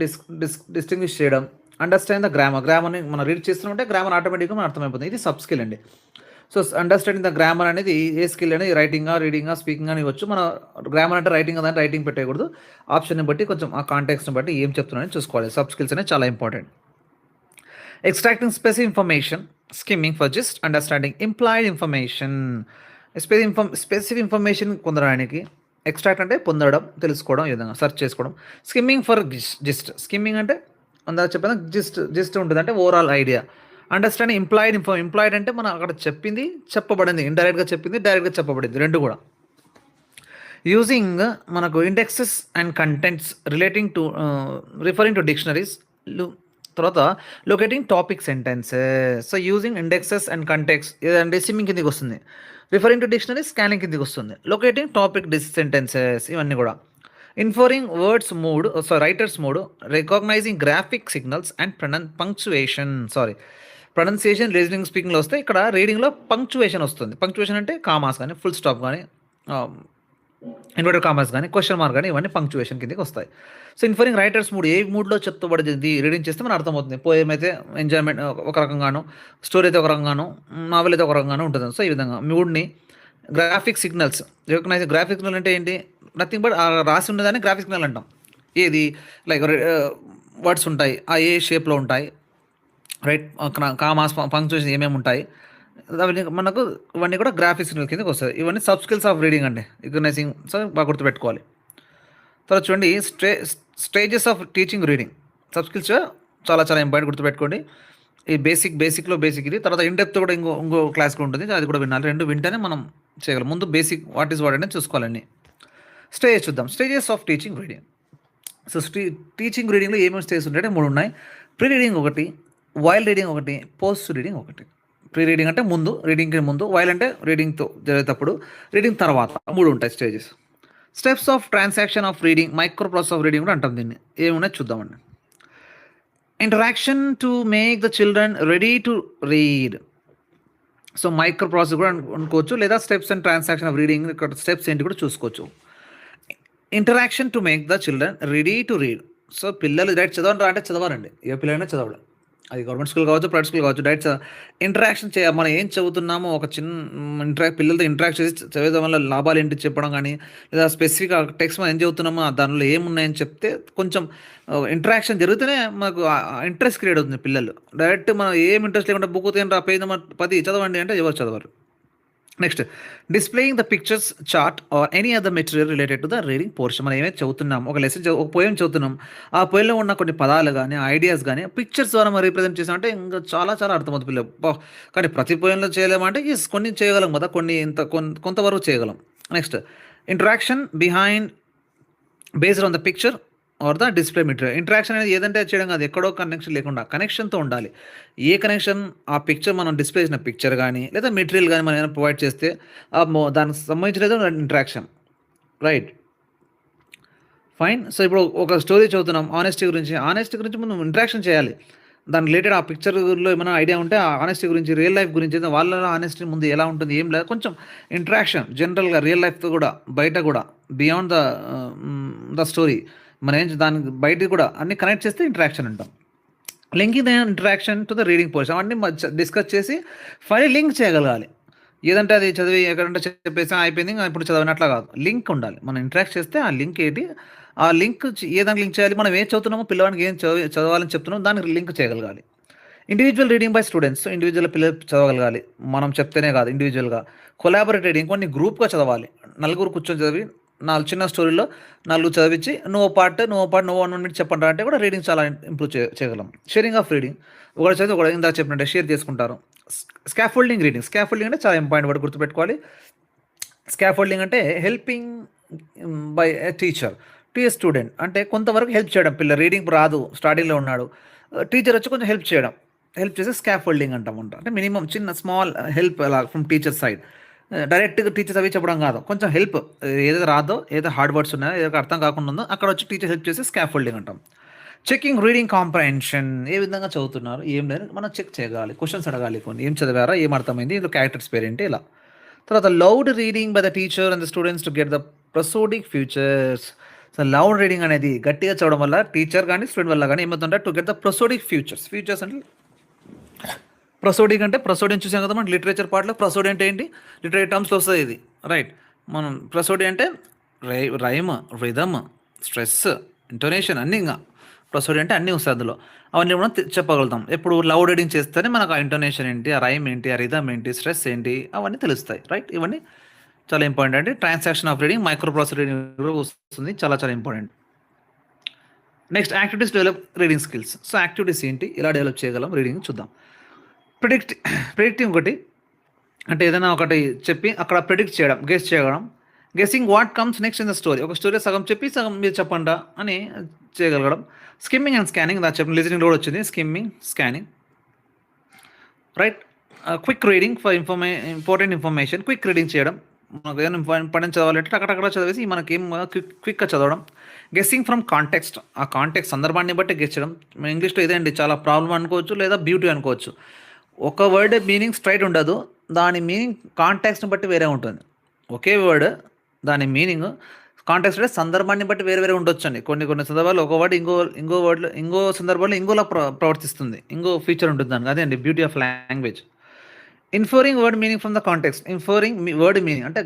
డిస్టింగ్విష్ చేయడం, అండర్స్టాండింగ్ ద గ్రామర్ని మనం రీడ్ చేస్తుంటే గ్రామర్ ఆటోమేటిక్గా మనం అర్థమైపోతుంది. ఇది సబ్ స్కిల్ అండి. సో అండర్స్టాండింగ్ ద గ్రామర్ అనేది ఏ స్కిల్ అనేది రైటింగా, రీడింగా, స్పీకింగ్ అని ఇవ్వచ్చు. మన గ్రామర్ అంటే రైటింగ్ కదా, రైటింగ్ పెట్టకూడదు, ఆప్షన్ని బట్టి కొంచెం ఆ కాంటెక్స్ని బట్టి ఏం చెప్తున్నారని చూసుకోవాలి. సబ్ స్కిల్స్ అనేది చాలా important. Extracting specific information, skimming for just understanding implied information. Specific information పొందడానికి, ఎక్స్ట్రాక్ట్ అంటే పొందడం, తెలుసుకోవడం, ఈ విధంగా సెర్చ్ చేసుకోవడం. Skimming for gist. స్కిమ్మింగ్ అంటే అందాక చెప్పిన జిస్ట్ ఉంటుంది, అంటే ఓవరాల్ ఐడియా. అండర్స్టాండింగ్ ఇంప్లాయిడ్ అంటే మనం అక్కడ చెప్పింది, చెప్పబడింది, ఇండైరెక్ట్గా చెప్పింది, డైరెక్ట్గా చెప్పబడింది, రెండు కూడా. యూజింగ్ మనకు indexes and contents referring to dictionaries. తర్వాత locating topic sentences. So using indexes and contexts ఏదంటే సిమ్మింగ్ కిందకి వస్తుంది, రిఫరింగ్ టు డిక్షనరీ స్కానింగ్ కిందకి వస్తుంది, లొకేటింగ్ టాపిక్ సెంటెన్సెస్ ఇవన్నీ కూడా. Inferring words mood, writers mood, recognising graphic signals and pronunciation reasoning స్పీకింగ్లో వస్తే ఇక్కడ రీడింగ్లో పంక్చువేషన్ వస్తుంది. పంక్చువేషన్ అంటే కామాస్ కానీ, ఫుల్ స్టాప్ కానీ, ఇన్వర్టెడ్ కామాస్ కానీ, క్వశ్చన్ మార్క్ కానీ, ఇవన్నీ పంక్చువేషన్ కిందకి వస్తాయి. సో ఇన్ఫరింగ్ రైటర్స్ మూడ్, ఏ మూడ్లో చెప్తబడింది రీడింగ్ చేస్తే మనకు అర్థమవుతుంది. పోయం అయితే ఎంజాయ్మెంట్ ఒక రకంగాను, స్టోరీ అయితే ఒక రకంగాను, నావెల్ అయితే ఒక రకంగాను ఉంటుంది. సో ఈ విధంగా మూడ్ని. Graphic signals, recognise graphic signal అంటే ఏంటి, నథింగ్ బట్ రాసి ఉండేదాన్ని గ్రాఫిక్ సిగ్నల్ అంటాం. ఏది లైక్ వర్డ్స్ ఉంటాయి, ఆ ఏ షేప్లో ఉంటాయి, రైట్, కామాస్, పంక్చుయేషన్ ఏమేమి ఉంటాయి, మనకు ఇవన్నీ కూడా గ్రాఫిక్ సిగ్నల్ కిందకి వస్తాయి. ఇవన్నీ సబ్ స్కిల్స్ ఆఫ్ రీడింగ్ అండి, రికగ్నైజింగ్. సో బాగా గుర్తుపెట్టుకోవాలి. తర్వాత చూడండి stages of teaching reading. Sub skills చాలా చాలా ఇంపార్టెంట్, గుర్తుపెట్టుకోండి. ఈ బేసిక్ ఇది. తర్వాత ఇన్ డెప్త్ కూడా ఇంకో క్లాస్ కూడా ఉంటుంది, అది కూడా వినాలి. 2 వింటేనే మనం చేయగలం. ముందు బేసిక్ వాట్ ఈస్ వాట్ అనేది చూసుకోవాలండి. స్టేజెస్ చూద్దాం. Stages of teaching reading. So teaching రీడింగ్లో ఏమేమి స్టేజెస్ ఉంటాయంటే 3 ఉన్నాయి. ప్రీ రీడింగ్ ఒకటి, వైల్ రీడింగ్ ఒకటి, పోస్ట్ రీడింగ్ ఒకటి. ప్రీ రీడింగ్ అంటే ముందు, రీడింగ్కి ముందు. వైల్ అంటే రీడింగ్తో జరిగేటప్పుడు, రీడింగ్ తర్వాత 3 ఉంటాయి stages. Steps of transaction of reading, micro process of reading కూడా అంటాం దీన్ని. ఏమున్నాయి చూద్దామండి. Interaction to make the children ready to read. So micro process కూడా అనుకోవచ్చు, లేదా steps and transaction of reading ఇక్కడ స్టెప్స్ ఏంటి కూడా చూసుకోవచ్చు. Interaction to make the children ready to read. So పిల్లలు డైరెక్ట్ చదవండి అంటే చదవాలండి, ఏ పిల్లలైనా చదవడం. అది గవర్నమెంట్ స్కూల్ కావచ్చు, ప్రైవేట్ స్కూల్ కావచ్చు. డైరెక్ట్ ఇంటరాక్షన్ చేయాలి. మనం ఏం చదువుతున్నామో ఒక చిన్న పిల్లలతో ఇంటరాక్ట్ చేసి చదివడం వల్ల లాభాలు ఏంటి చెప్పడం కానీ, లేదా స్పెసిఫిక్గా టెక్స్ట్ మనం ఏం చదువుతున్నామో దానిలో ఏమున్నాయని చెప్తే కొంచెం ఇంటరాక్షన్ జరిగితేనే మనకు ఇంట్రెస్ట్ క్రియేట్ అవుతుంది. పిల్లలు డైరెక్ట్ మనం ఏం ఇంట్రెస్ట్ లేకుండా బుక్ తిన పేజ్ నెంబర్ 10 చదవండి అంటే ఎవరు చదవరు. Next, displaying the pictures, chart or any other material related to the reading portion. మనం ఏమైతే చదువుతున్నాం, ఒక లెసన్ ఒక పోయం చదువుతున్నాం, ఆ పోయంలో ఉన్న కొన్ని పదాలు కానీ, ఐడియాస్ కానీ పిక్చర్స్ ద్వారా మనం రిప్రజెంట్ చేసామంటే ఇంకా చాలా చాలా అర్థమవుతుంది పిల్లలు. కానీ ప్రతి పోయంలో చేయలేమంటే కొన్ని చేయగలం కదా, కొంతవరకు చేయగలం. Next, interaction behind based on the picture are the display material. Interaction అనేది ఏదంటే చేయడం కాదు, ఎక్కడో కనెక్షన్ లేకుండా కనెక్షన్తో ఉండాలి. ఏ కనెక్షన్, ఆ పిక్చర్ మనం డిస్ప్లే చేసిన పిక్చర్ కానీ, లేదా మెటీరియల్ కానీ మనం ఏమైనా ప్రొవైడ్ చేస్తే దానికి సంబంధించినది ఇంటరాక్షన్. Right, fine. సో ఇప్పుడు ఒక స్టోరీ చదువుతున్నాం ఆనెస్టీ గురించి మనం ఇంటరాక్షన్ చేయాలి. దాని రిలేటెడ్ ఆ పిక్చర్లో ఏమైనా ఐడియా ఉంటే ఆ ఆనెస్టీ గురించి, రియల్ లైఫ్ గురించి, వాళ్ళ ఆనెస్టీ ముందు ఎలా ఉంటుంది ఏం లేదు, కొంచెం ఇంటరాక్షన్ జనరల్గా రియల్ లైఫ్తో కూడా, బయట కూడా, బియాండ్ ద స్టోరీ మనం దానికి బయట కూడా అన్ని కనెక్ట్ చేస్తే ఇంటరాక్షన్ అంటాం. Linking the interaction to the reading portion. అవన్నీ డిస్కస్ చేసి ఫైనల్ లింక్ చేయగలగాలి. ఏదంటే అది చదివి ఎక్కడంటే చెప్పేసి అయిపోయింది ఇప్పుడు చదివినట్లా కాదు, లింక్ ఉండాలి. మనం ఇంటరాక్ట్ చేస్తే ఆ లింక్ ఏంటి, ఆ లింక్ ఏదానికి లింక్ చేయాలి, మనం ఏం చదువుతున్నామో పిల్లవానికి ఏం చదవాలని చెప్తున్నామో దానికి లింక్ చేయగలగాలి. Individual reading by students. Individual పిల్లలు చదవగలగాలి, మనం చెప్తేనే కాదు. ఇండివిజువల్గా కొలాబరేట్ రీడింగ్, కొన్ని గ్రూప్గా చదవాలి. నలుగురు కూర్చొని చదివి 4 చిన్న స్టోరీలో 4 చదివించి నువ్వు 1 మినిట్ చెప్పండి అంటే కూడా రీడింగ్ చాలా ఇంప్రూవ్ చేయగలం. షేరింగ్ ఆఫ్ రీడింగ్, ఒకటి చదివి ఒకటి ఇందాక చెప్పినట్టే షేర్ చేసుకుంటారు. Scaffolding reading. స్కాఫోల్డింగ్ అంటే చాలా ఇంపార్టెంట్ వర్డ్, గుర్తుపెట్టుకోవాలి. స్కాఫోల్డింగ్ అంటే helping by a teacher to a student. అంటే కొంతవరకు హెల్ప్ చేయడం. పిల్ల రీడింగ్ రాదు, స్టార్టింగ్లో ఉన్నాడు, టీచర్ వచ్చి కొంచెం హెల్ప్ చేసి స్కాఫోల్డింగ్ అంటామంట. అంటే మినిమం చిన్న స్మాల్ హెల్ప్ అలా ఫ్రమ్ టీచర్ సైడ్. డైరెక్ట్గా టీచర్స్ అవి చెప్పడం కాదు, కొంచెం హెల్ప్. ఏదైతే రాదో, ఏదైతే హార్డ్ వర్డ్స్ ఉన్నాయో, ఏదైతే అర్థం కాకుండా ఉందో అక్కడ వచ్చి టీచర్ హెల్ప్ చేసి స్కాఫోల్డింగ్ అంటాం. Checking reading comprehension. ఏ విధంగా చదువుతున్నారు ఏం లేదు మనం చెక్ చేయగాలి, క్వశ్చన్స్ అడగాలి. కొన్ని ఏం చదివారా, ఏం అర్థమైంది, ఇది క్యారెక్టర్స్ పేరేంటి, ఇలా. తర్వాత loud reading by the teacher and the students to get the prosodic futures. So loud reading అనేది గట్టిగా చదవడం వల్ల టీచర్ కానీ స్టూడెంట్ వల్ల కానీ ఏమవుతుంటే to get the prosodic futures అంటే ప్రొసోడింగ్ అంటే ప్రొసోడింగ్ చూసాం కదా మనం లిటరేచర్ పార్ట్లో. ప్రొసోడి అంటే ఏంటి, లిటరేచర్ టర్మ్స్లో వస్తుంది ఇది. రైట్, మనం ప్రొసోడి అంటే రైమ్, రిథమ్, స్ట్రెస్, ఇంటోనేషన్ అన్నీ. ఇంకా ప్రొసోడి అంటే అన్నీ వస్తాయి అందులో. అవన్నీ మనం చెప్పగలుగుతాం. ఎప్పుడు లౌడ్ రీడింగ్ చేస్తేనే మనకు ఆ ఇంటోనేషన్ ఏంటి, ఆ రైమ్ ఏంటి, ఆ రిథమ్ ఏంటి, స్ట్రెస్ ఏంటి, అవన్నీ తెలుస్తాయి. రైట్, ఇవన్నీ చాలా ఇంపార్టెంట్. అంటే transaction of reading, micro process reading కూడా వస్తుంది, చాలా చాలా important. Next, activities develop reading skills. So activities ఏంటి, ఇలా డెవలప్ చేయగలం రీడింగ్ చూద్దాం. ప్రిడిక్టింగ్ ఒకటి, అంటే ఏదైనా ఒకటి చెప్పి అక్కడ ప్రిడిక్ట్ చేయడం, గెస్ చేయడం. Guessing what comes next in the story. ఒక స్టోరీ సగం చెప్పి సగం మీరు చెప్పండా అని చేయగలగడం. స్కిమ్మింగ్ అండ్ స్కానింగ్, దా చెప్పిన లిజనింగ్ కూడా వచ్చింది. Skimming, scanning. Right, quick reading for important information. Quick reading చేయడం, మనకు ఏదైనా ఇంపార్టెంట్ చదవాలంటే అక్కడ చదివేసి మనకి ఏం క్విక్గా చదవడం. గెస్సింగ్ ఫ్రమ్ కాంటెక్స్ట్, ఆ కాంటెక్స్ట్ సందర్భాన్ని బట్టి గెస్ చేయడం. ఇంగ్లీష్లో ఇదేంటి చాలా ప్రాబ్లం అనుకోవచ్చు, లేదా బ్యూటీ అనుకోవచ్చు. ఒక వర్డ్ మీనింగ్ స్ట్రైట్ ఉండదు, దాని మీనింగ్ కాంటెక్స్ట్ని బట్టి వేరే ఉంటుంది. ఒకే వర్డ్ దాని మీనింగ్ కాంటెక్స్ట్ అంటే సందర్భాన్ని బట్టి వేరే ఉండొచ్చు అండి. కొన్ని సందర్భాల్లో ఒక వర్డ్ ఇంకో సందర్భంలో ఇంకోలా ప్రవర్తిస్తుంది, ఇంకో ఫీచర్ ఉంటుంది దానికి. అదే అండి beauty of language. Inferring word meaning from the context. Inferring word meaning అంటే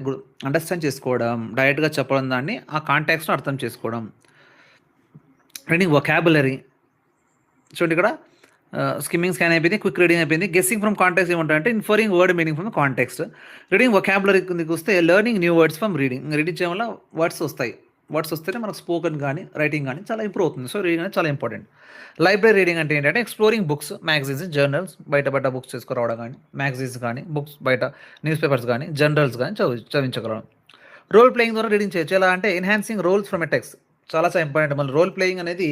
అండర్స్టాండ్ చేసుకోవడం, డైరెక్ట్గా చెప్పడం, దాన్ని ఆ కాంటెక్స్ట్ను అర్థం చేసుకోవడం. Reading vocabulary. చూడండి ఇక్కడ స్కిమ్మింగ్, స్కాన్ అయిపోయింది, క్విక్ రీడింగ్ అయిపోయింది. గెస్సింగ్ ఫ్రమ్ కాంటెక్స్ట్ ఏమంటారంటే inferring word meaning from context. Reading vocabulary కిందకి వస్తే learning new words from reading. Reading చేయడం వల్ల వర్డ్స్ వస్తాయి, వర్డ్స్ వస్తేనే మనకు స్పోకెన్ కానీ రైటింగ్ కానీ చాలా ఇంప్రూవ్ అవుతుంది. సో రీడింగ్ అనేది చాలా ఇంపార్టెంట్. లైబ్రరీ రీడింగ్ అంటే ఏంటంటే ఎక్స్ప్లోరింగ్ బుక్స్, మ్యాగజైన్స్, జర్నల్స్, బయట బయట బుక్స్ తీసుకురావడం కానీ, మ్యాగజైన్స్ కానీ, బుక్స్ బయట న్యూస్ పేపర్స్ కానీ, జర్నల్స్ కానీ చదివించగలడం. రోల్ ప్లేయింగ్ ద్వారా రీడింగ్ చేయొచ్చు. ఎలా అంటే enhancing roles from a text, చాలా చాలా ఇంపార్టెంట్. మళ్ళీ రోల్ ప్లేయింగ్ అనేది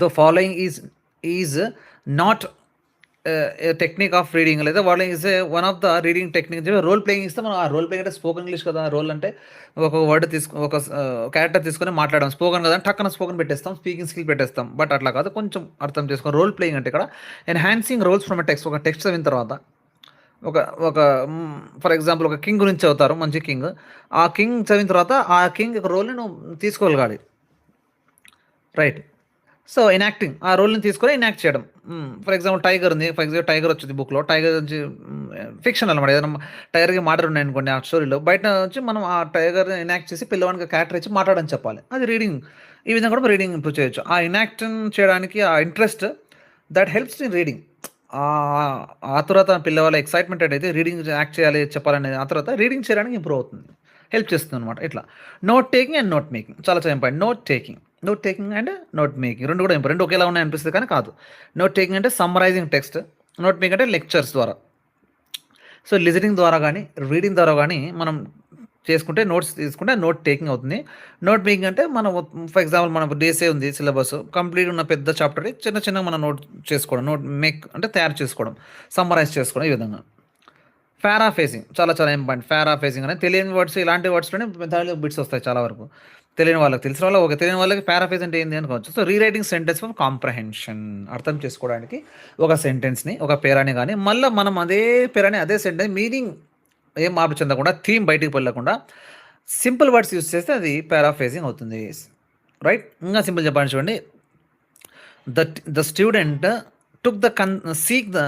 the following is not technique of reading, లేదా following is one of the reading technique. Role playing ఇస్తే మనం ఆ రోల్ ప్లేయింగ్ అంటే స్పోకెన్ ఇంగ్లీష్ కదా, రోల్ అంటే ఒక వర్డ్ ఒక క్యారెక్టర్ తీసుకొని మాట్లాడడం. స్పోకెన్ కదా టక్కన స్పోకెన్ పెట్టేస్తాం, స్పీకింగ్ స్కిల్ పెట్టేస్తాం. బట్ అట్లా కాదు, కొంచెం అర్థం చేసుకో. రోల్ ప్లేయింగ్ అంటే ఇక్కడ enhancing roles from a text, ఒక టెక్స్ట్ చదివిన తర్వాత ఒక ఒక ఫర్ ఎగ్జాంపుల్ ఒక కింగ్ గురించి చదువుతారు, మంచి కింగ్. ఆ కింగ్ చదివిన తర్వాత ఆ కింగ్ యొక్క రోల్ని నువ్వు తీసుకోగలగాలి, రైట్? సో ఎనాక్టింగ్, ఆ రోల్ని తీసుకొని ఎనాక్ట్ చేయడం. ఫర్ ఎగ్జాంపుల్ టైగర్ ఉంది, ఫర్ ఎగ్జాంపుల్ టైగర్ వచ్చింది బుక్లో, టైగర్ నుంచి ఫిక్షన్ అనమాట. ఏదైనా టైగర్కి మాటలు ఉన్నాయి అనుకోండి ఆ స్టోరీలో, బయట నుంచి మనం ఆ టైగర్ని ఎనాక్ట్ చేసి పిల్లవానికి క్యారెక్టర్ ఇచ్చి మాట్లాడని చెప్పాలి. అది రీడింగ్. ఈ విధంగా కూడా రీడింగ్ ఇంప్రూవ్ చేయొచ్చు. ఆ ఎనాక్టింగ్ చేయడానికి ఆ interest that helps in reading. ఆతురత పిల్లవాళ్ళ ఎక్సైట్మెంట్ అయితే రీడింగ్ యాక్ట్ చేయాలి చెప్పాలనేది ఆతురత రీడింగ్ చేయడానికి ఇంప్రూవ్ అవుతుంది, హెల్ప్ చేస్తుంది అనమాట. ఇట్లా note taking and note making చాలా చాలా important. Note taking and note making రెండు కూడా ఇంపార్టెంట్. రెండు ఒకేలా ఉన్నాయి అనిపిస్తుంది కానీ కాదు. నోట్ టేకింగ్ అంటే సమ్మరైజింగ్ టెక్స్ట్, నోట్ మేకింగ్ అంటే లెక్చర్స్ ద్వారా. సో లిజనింగ్ ద్వారా కానీ రీడింగ్ ద్వారా కానీ మనం చేసుకుంటే, నోట్స్ తీసుకుంటే నోట్ టేకింగ్ అవుతుంది. నోట్ మేకింగ్ అంటే మనం ఫర్ ఎగ్జాంపుల్ మన డేసే ఉంది సిలబస్ కంప్లీట్ ఉన్న పెద్ద చాప్టర్ చిన్న చిన్న మనం నోట్ చేసుకోవడం, నోట్ మేక్ అంటే తయారు చేసుకోవడం, సమ్మరైజ్ చేసుకోవడం, ఈ విధంగా. పారాఫ్రేజింగ్ చాలా చాలా ఇంపార్టెంట్. పారాఫ్రేజింగ్ అనేది తెలియని వర్డ్స్, ఇలాంటి వర్డ్స్లోనే బిట్స్ వస్తాయి చాలా వరకు. తెలియని వాళ్ళకి, తెలిసిన వాళ్ళకి ఓకే, తెలియని వాళ్ళకి పారాఫ్రేజ్ అంటే ఏంది అనుకోవచ్చు. So rewriting sentence for comprehension, అర్థం చేసుకోవడానికి ఒక సెంటెన్స్ని, ఒక పేరాని కానీ మళ్ళీ మనం అదే పేరాని అదే సెంటెన్స్ మీనింగ్ ఏం మార్పు చెందకుండా, థీమ్ బయటికి వెళ్ళకుండా సింపుల్ వర్డ్స్ యూస్ చేస్తే అది పారాఫ్రేజింగ్ అవుతుంది, రైట్? ఇంకా సింపుల్ చెప్పండి చూడండి. The student took the seek the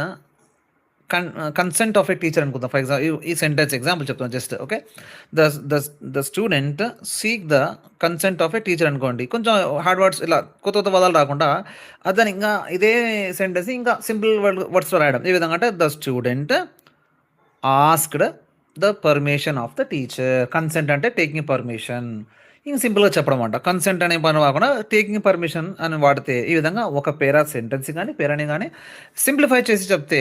consent of a teacher అనుకుందాం. ఫర్ ఎగ్జాంపుల్ ఈ సెంటెన్స్ ఎగ్జాంపుల్ చెప్తాను just, okay. The student seek the consent of a teacher అనుకోండి. కొంచెం హార్డ్ వర్డ్స్ ఇలా కొత్త కొత్త పదాలు రాకుండా అదని ఇంకా ఇదే సెంటెన్స్ ఇంకా సింపుల్ వర్డ్స్లో రాయడం. ఈ విధంగా అంటే the student asked the permission of the teacher. Consent అంటే టేకింగ్ పర్మిషన్, ఇంక సింపుల్గా చెప్పడం అంట. కన్సెంట్ అనే పని కాకుండా టేకింగ్ పర్మిషన్ అని వాడితే ఈ విధంగా ఒక పేరా సెంటెన్స్ కానీ పేరాని కానీ సింప్లిఫై చేసి చెప్తే,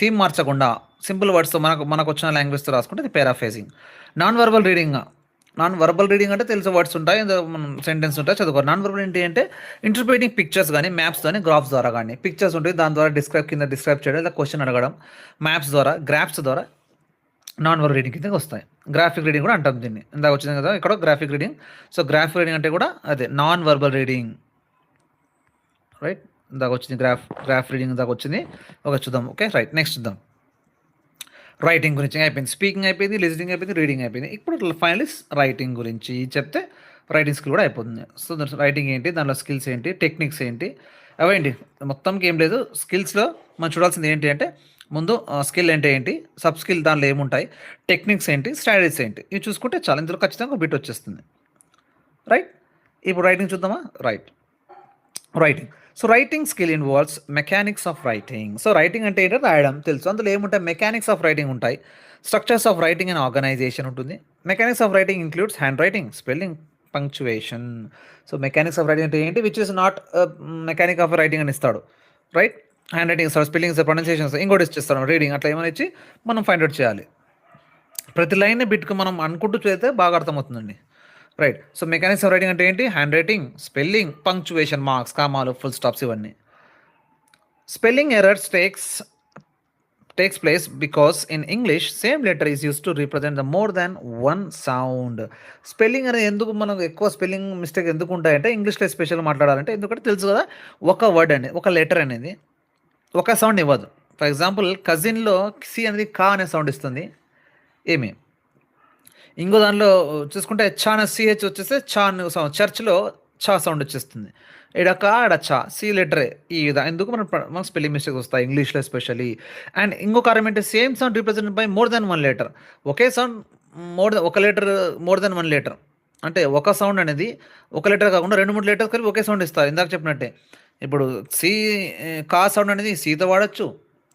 థీమ్ మార్చకుండా సింపుల్ వర్డ్స్తో మనకు వచ్చిన లాంగ్వేజ్తో రాసుకుంటే అది పారాఫ్రేజింగ్. నాన్ వర్బల్ రీడింగ్ అంటే తెలిసే వర్డ్స్ ఉంటాయి, సెంటెన్స్ ఉంటాయి, చదువుకోవాలి. నాన్ వర్బల్ అంటే ఇంటర్ప్రిటింగ్ పిక్చర్స్ కానీ, మ్యాప్స్ కానీ, గ్రాఫ్స్ ద్వారా కానీ. పిక్చర్స్ ఉంటాయి, దాని ద్వారా డిస్క్రైబ్ చేయడం, లేదా క్వశ్చన్ అడగడం. మ్యాప్స్ ద్వారా, గ్రాఫ్స్ ద్వారా నాన్ వర్బల్ రీడింగ్ కింద వస్తాయి. గ్రాఫిక్ రీడింగ్ కూడా అంటాం దీన్ని, ఇందాక వచ్చింది కదా ఇక్కడ graphic reading. So graphic reading అంటే కూడా అదే నాన్ వర్బల్ రీడింగ్, రైట్? ఇందాక వచ్చింది గ్రాఫ్ రీడింగ్ ఇందాక వచ్చింది. ఓకే చూద్దాం, ఓకే రైట్. నెక్స్ట్ చూద్దాం. రైటింగ్ గురించి అయిపోయింది, స్పీకింగ్ అయిపోయింది, లిజనింగ్ అయిపోయింది, రీడింగ్ అయిపోయింది. ఇప్పుడు ఫైనల్లీ రైటింగ్ గురించి చెప్తే రైటింగ్ స్కిల్ కూడా అయిపోతుంది. సో రైటింగ్ ఏంటి, దానిలో స్కిల్స్ ఏంటి, టెక్నిక్స్ ఏంటి, అవేంటి మొత్తంకి ఏం లేదు. స్కిల్స్లో మనం చూడాల్సింది ఏంటి అంటే ముందు స్కిల్ అంటే ఏంటి, సబ్ స్కిల్ దానిలో ఏముంటాయి, టెక్నిక్స్ ఏంటి, స్ట్రాటజీస్ ఏంటి, ఇవి చూసుకుంటే చాలా ఇందులో ఖచ్చితంగా బిట్ వచ్చేస్తుంది, రైట్? ఇప్పుడు రైటింగ్ చూద్దామా? Writing. So writing skill involves mechanics of writing. So writing అంటే ఏంటో రాయడం తెలుసు, అందులో ఏముంటాయి, మెకానిక్స్ ఆఫ్ రైటింగ్ ఉంటాయి, structures of writing and organisation ఉంటుంది. Mechanics of writing includes handwriting, spelling, punctuation. So mechanics of writing అంటే ఏంటి, which is not mechanic of writing అని ఇస్తాడు, రైట్? హ్యాండ్ రైటింగ్ ఇస్తాడు, స్పెల్లింగ్స్, ప్రొనౌన్సియేషన్స్, ఇంకోటి ఇస్తాడు reading, అట్లా ఏమైనా ఇచ్చి మనం ఫైండ్ అవుట్ చేయాలి. ప్రతి లైన్ బిట్కి మనం అనుకుంటూ చేస్తే బాగా అర్థమవుతుందండి, right? So mechanics of writing అంటే ఏంటి, handwriting, spelling, punctuation, marks, కామాలు, ఫుల్ స్టాప్స్, ఇవన్నీ. Spelling errors takes place because in English same letter is used to represent the more than one sound. Spelling అనేది ఎందుకు మనకు ఎక్కువ spelling mistake ఎందుకు ఉంటాయంటే ఇంగ్లీష్లో స్పెషల్ మాట్లాడాలంటే, ఎందుకంటే తెలుసు కదా ఒక వర్డ్ అనేది, ఒక లెటర్ అనేది ఒక సౌండ్ ఇవ్వదు. ఫర్ ఎగ్జాంపుల్ కజిన్లో సి అనేది కా అనే సౌండ్ ఇస్తుంది, ఏమి. ఇంకో దానిలో చూసుకుంటే చా అనే సిహెచ్ వచ్చేస్తే చా అనే సౌండ్, చర్చ్లో చా సౌండ్ వచ్చేస్తుంది. ఎడక అడచా సి లెటరే. ఈ విధంగా ఎందుకు మనకు స్పెల్లింగ్ మిస్టేక్స్ వస్తాయి ఇంగ్లీష్లో ఎస్పెషల్లీ. అండ్ ఇంకో కారణం ఏంటి, same sound represent by more than one letter. ఒకే సౌండ్ ఒక letter more than one letter అంటే ఒక సౌండ్ అనేది ఒక లెటర్ కాకుండా 2-3 లెటర్స్ కలిపి ఒకే సౌండ్ ఇస్తారు. ఇందాక చెప్పినట్టే ఇప్పుడు సి కా సౌండ్ అనేది సీతో వాడచ్చు,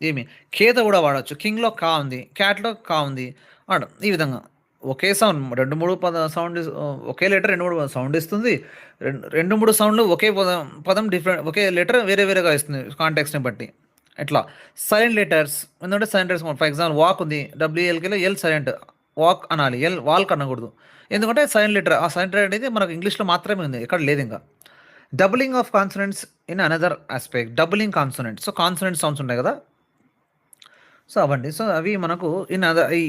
ఏమి కేతో కూడా వాడచ్చు. కింగ్లో కా ఉంది, క్యాట్లో కా ఉంది, ఈ విధంగా ఒకే సౌండ్ 2, 3 సౌండ్ ఒకే లెటర్ 2, 3 సౌండ్ ఇస్తుంది. 2, 3 సౌండ్‌లు ఒకే పదం డిఫరెంట్ ఒకే లెటర్ వేరే వేరేగా ఇస్తుంది కాంటెక్స్ట్‌ని బట్టి. ఎట్లా సైలెంట్ లెటర్స్ ఎందుకంటే silent letters for example walk ఉంది. డబ్ల్యూఎల్‌కేలో ఎల్ సైలెంట్. వాక్ అనాలి. ఎల్ వాల్క్ అనకూడదు. ఎందుకంటే సైలెంట్ లెటర్. ఆ సైలెంట్ లెటర్ అనేది మనకు ఇంగ్లీష్‌లో మాత్రమే ఉంది. ఎక్కడ లేదింకా. Doubling of consonants in another aspect. Doubling consonants. So, consonant sounds ఉంటాయి కదా! సో, అవండి. సో, అవి మనకు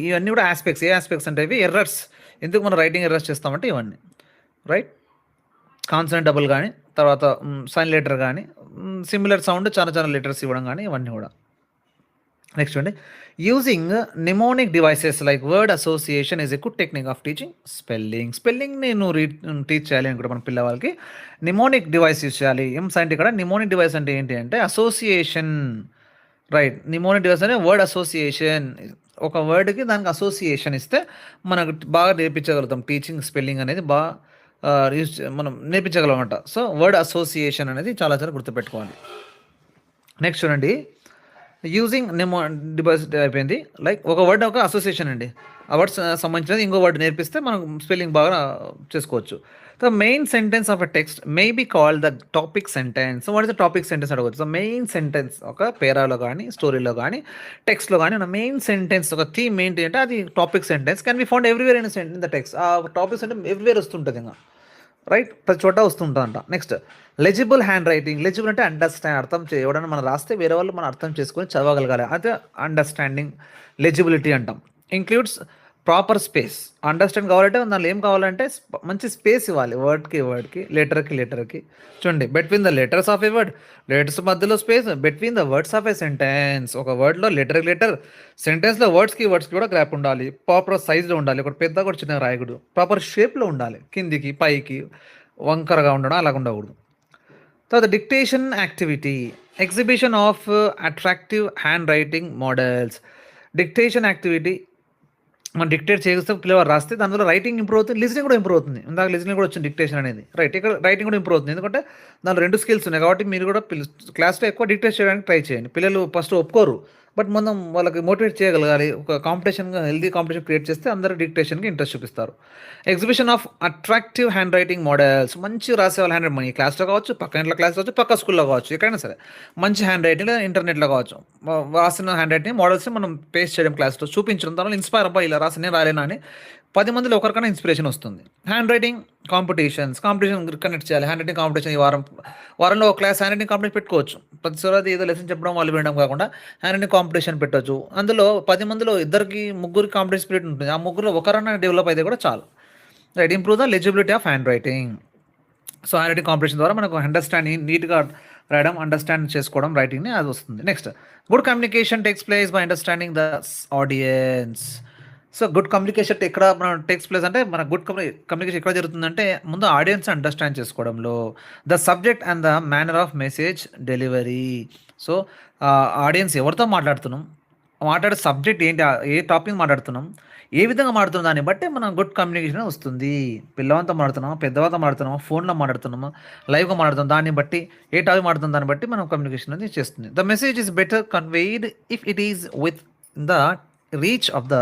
ఇవన్నీ కూడా యాస్పెక్ట్స్. ఏ యాస్పెక్ట్స్ అంటే ఇవి ఎర్రర్స్. ఎందుకు మనం రైటింగ్ ఎర్రర్స్ చేస్తామంటే ఇవన్నీ. రైట్? కాన్సోనెంట్ డబుల్ గాని, తర్వాత సైన్ లెటర్ గాని, సిమిలర్ సౌండ్ చాలా చాలా లెటర్స్ ఇవ్వడం గాని ఇవన్నీ కూడా. నెక్స్ట్ చూడండి. Using mnemonic devices like word association is a good technique of teaching spelling. స్పెల్లింగ్‌ని నువ్వు టీచ్ చేయాలి అనుకుంటే మన పిల్లవాళ్ళకి నిమోనిక్ డివైస్ యూజ్ చేయాలి. ఏం సైంట్ ఇక్కడ నిమోనిక్ డివైస్ అంటే ఏంటి అంటే అసోసియేషన్. రైట్. నిమోనిక్ డివైస్ అంటే వర్డ్ అసోసియేషన్. ఒక వర్డ్‌కి దానికి అసోసియేషన్ ఇస్తే మనకు బాగా నేర్పించగలుగుతాం. టీచింగ్ స్పెల్లింగ్ అనేది మనం నేర్పించగలమన్నమాట. సో, వర్డ్ అసోసియేషన్ అనేది చాలా చాలా గుర్తుపెట్టుకోవాలి. నెక్స్ట్ చూడండి. యూజింగ్ డివైస్ అయిపోయింది. లైక్ ఒక వర్డ్ ఒక అసోసియేషన్ అండి. ఆ వర్డ్స్ సంబంధించినది ఇంకో వర్డ్ నేర్పిస్తే మనం స్పెల్లింగ్ బాగా చేసుకోవచ్చు. The main sentence of a text may be called the topic sentence. So, what is the topic sentence అడగవచ్చు. సో, మెయిన్ సెంటెన్స్ ఒక పేరాలో కానీ, స్టోరీలో కానీ, టెక్స్ట్‌లో కానీ ఉన్న మెయిన్ సెంటెన్స్ ఒక థీమ్ ఏంటి అంటే అది topic sentence can be found everywhere in the text. ఆ టాపిక్ సెంటెన్స్ ఎవ్రీవేర్ వస్తుంటది ఇంగ. రైట్? ప్రతి చోట వస్తుంటదంట. Next legible handwriting. Legible అంటే అండర్‌స్టాండ్ అర్థం ఎవడన్నా మనం రాస్తే వేరే వాళ్ళు మనం అర్థం చేసుకొని చదవగలగాలి. అదే అండర్‌స్టాండింగ్ లెజిబిలిటీ అంటాం. Includes proper space. అండర్‌స్టాండ్ కావాలంటే దానిలో ఏం కావాలంటే మంచి స్పేస్ ఇవ్వాలి. వర్డ్‌కి, లెటర్‌కి. చూడండి between the letters of a word. Letters మధ్యలో space. Between the words of a sentence. ఒక వర్డ్‌లో లెటర్, సెంటెన్స్‌లో వర్డ్స్‌కి కూడా గ్యాప్ ఉండాలి. ప్రాపర్ సైజ్‌లో ఉండాలి. ఒకటి పెద్దగా, ఒకటి చిన్నగా రాయకూడదు. ప్రాపర్ షేప్‌లో ఉండాలి. కిందికి, పైకి వంకరగా ఉండడం అలాగ ఉండకూడదు. తర్వాత dictation activity. Exhibition of attractive hand writing models. Dictation activity మనం డిక్టేట్ చేస్తే పిల్లవాడు రాస్తే దానివల్ల రైటింగ్ ఇంప్రూవ్ అవుతుంది. లిజనింగ్ కూడా ఇంప్రూవ్ అవుతుంది. ఇందాక లిజనింగ్ కూడా వచ్చింది డిక్టేషన్ అనేది. రైట్. ఇక్కడ రైటింగ్ కూడా ఇంప్రూవ్ అవుతుంది. ఎందుకంటే దానిలో 2 స్కిల్స్ ఉన్నాయి. కాబట్టి మీరు కూడా క్లాస్‌లో ఎక్కువ డిక్టేట్ చేయడానికి ట్రై చేయండి. పిల్లలు ఫస్ట్ ఒప్పుకోరు. బట్ మనం వాళ్ళకి మోటివేట్ చేయగలగాలి. ఒక కాంపిటీషన్‌గా హెల్తీ కాంపిటీషన్ క్రియేట్ చేస్తే అందరూ డిక్టేషన్‌కి ఇంట్రెస్ట్ చూపిస్తారు. Exhibition of attractive hand writing models. మంచిగా రాసేవాళ్ళ హ్యాండ్ రైటింగ్ ఈ క్లాస్‌లో కావచ్చు, పక్క ఇంట్లో క్లాస్‌లో కావచ్చు, పక్క స్కూల్‌లో కావచ్చు, ఎక్కడైనా సరే మంచి హ్యాండ్ రైటింగ్ లేదా ఇంటర్నెట్‌లో కావచ్చు. రాసిన హ్యాండ్ రైటింగ్ మోడల్స్‌ని మనం పేస్ట్ చేయడం క్లాస్‌లో చూపించడం దానివల్ల ఇన్‌స్పైర్ అబ్బా! ఇలా రాసి నేను రాలేనా అని 10 మందిలో ఒకరికైనా ఇన్స్పిరేషన్ వస్తుంది. హ్యాండ్ రైటింగ్ కాంపిటీషన్ కనెక్ట్ చేయాలి. హ్యాండ్ రైటింగ్ కాంపిటీషన్ ఈ వారంలో ఒక క్లాస్ హ్యాండ్ రైటింగ్ కాంపిటీషన్ పెట్టుకోవచ్చు. ప్రతిసారి ఏదో లెసన్ చెప్పడం వాళ్ళు వినడం కాకుండా హ్యాండ్ రైటింగ్ కాంపిటీషన్ పెట్టొచ్చు. అందులో 10 మందిలో ఇద్దరికి, ముగ్గురికి కాంపిటీషన్ స్పిరిట్ ఉంటుంది. ఆ ముగ్గురులో ఒకరన్నా డెవలప్ అయితే కూడా చాలు. Right. Improve the legibility of handwriting. So, handwriting competition ద్వారా మనకు అండర్స్టాండింగ్ నీట్‌గా రాయడం, అండర్స్టాండ్ చేసుకోవడం రైటింగ్‌ని అది వస్తుంది. Next good communication takes place by understanding the audience. So, good communication ఎక్కడ మనం టేక్స్ ప్లేస్ అంటే మన గుడ్ కమ్యూనికేషన్ ఎక్కడ జరుగుతుందంటే ముందు ఆడియన్స్ అండర్స్టాండ్ చేసుకోవడంలో. The subject and the manner of message delivery. So, audience ఎవరితో మాట్లాడుతున్నాం, మాట్లాడే సబ్జెక్ట్ ఏంటి, ఏ టాపిక్ మాట్లాడుతున్నాం, ఏ విధంగా మాట్లాడుతున్నాం దాన్ని బట్టే మనం గుడ్ కమ్యూనికేషన్ వస్తుంది. పిల్లవాడితో మాట్లాడుతున్నామా, పెద్దవాళ్ళతో మాట్లాడుతున్నామా, ఫోన్‌లో మాట్లాడుతున్నామా, లైవ్‌గా మాట్లాడుతున్నాం దాన్ని బట్టి ఏ టాపిక్ మాట్లాడుతున్నాం దాన్ని బట్టి మనం కమ్యూనికేషన్ అనేది చేస్తుంది. The message is better conveyed if it is with the reach of the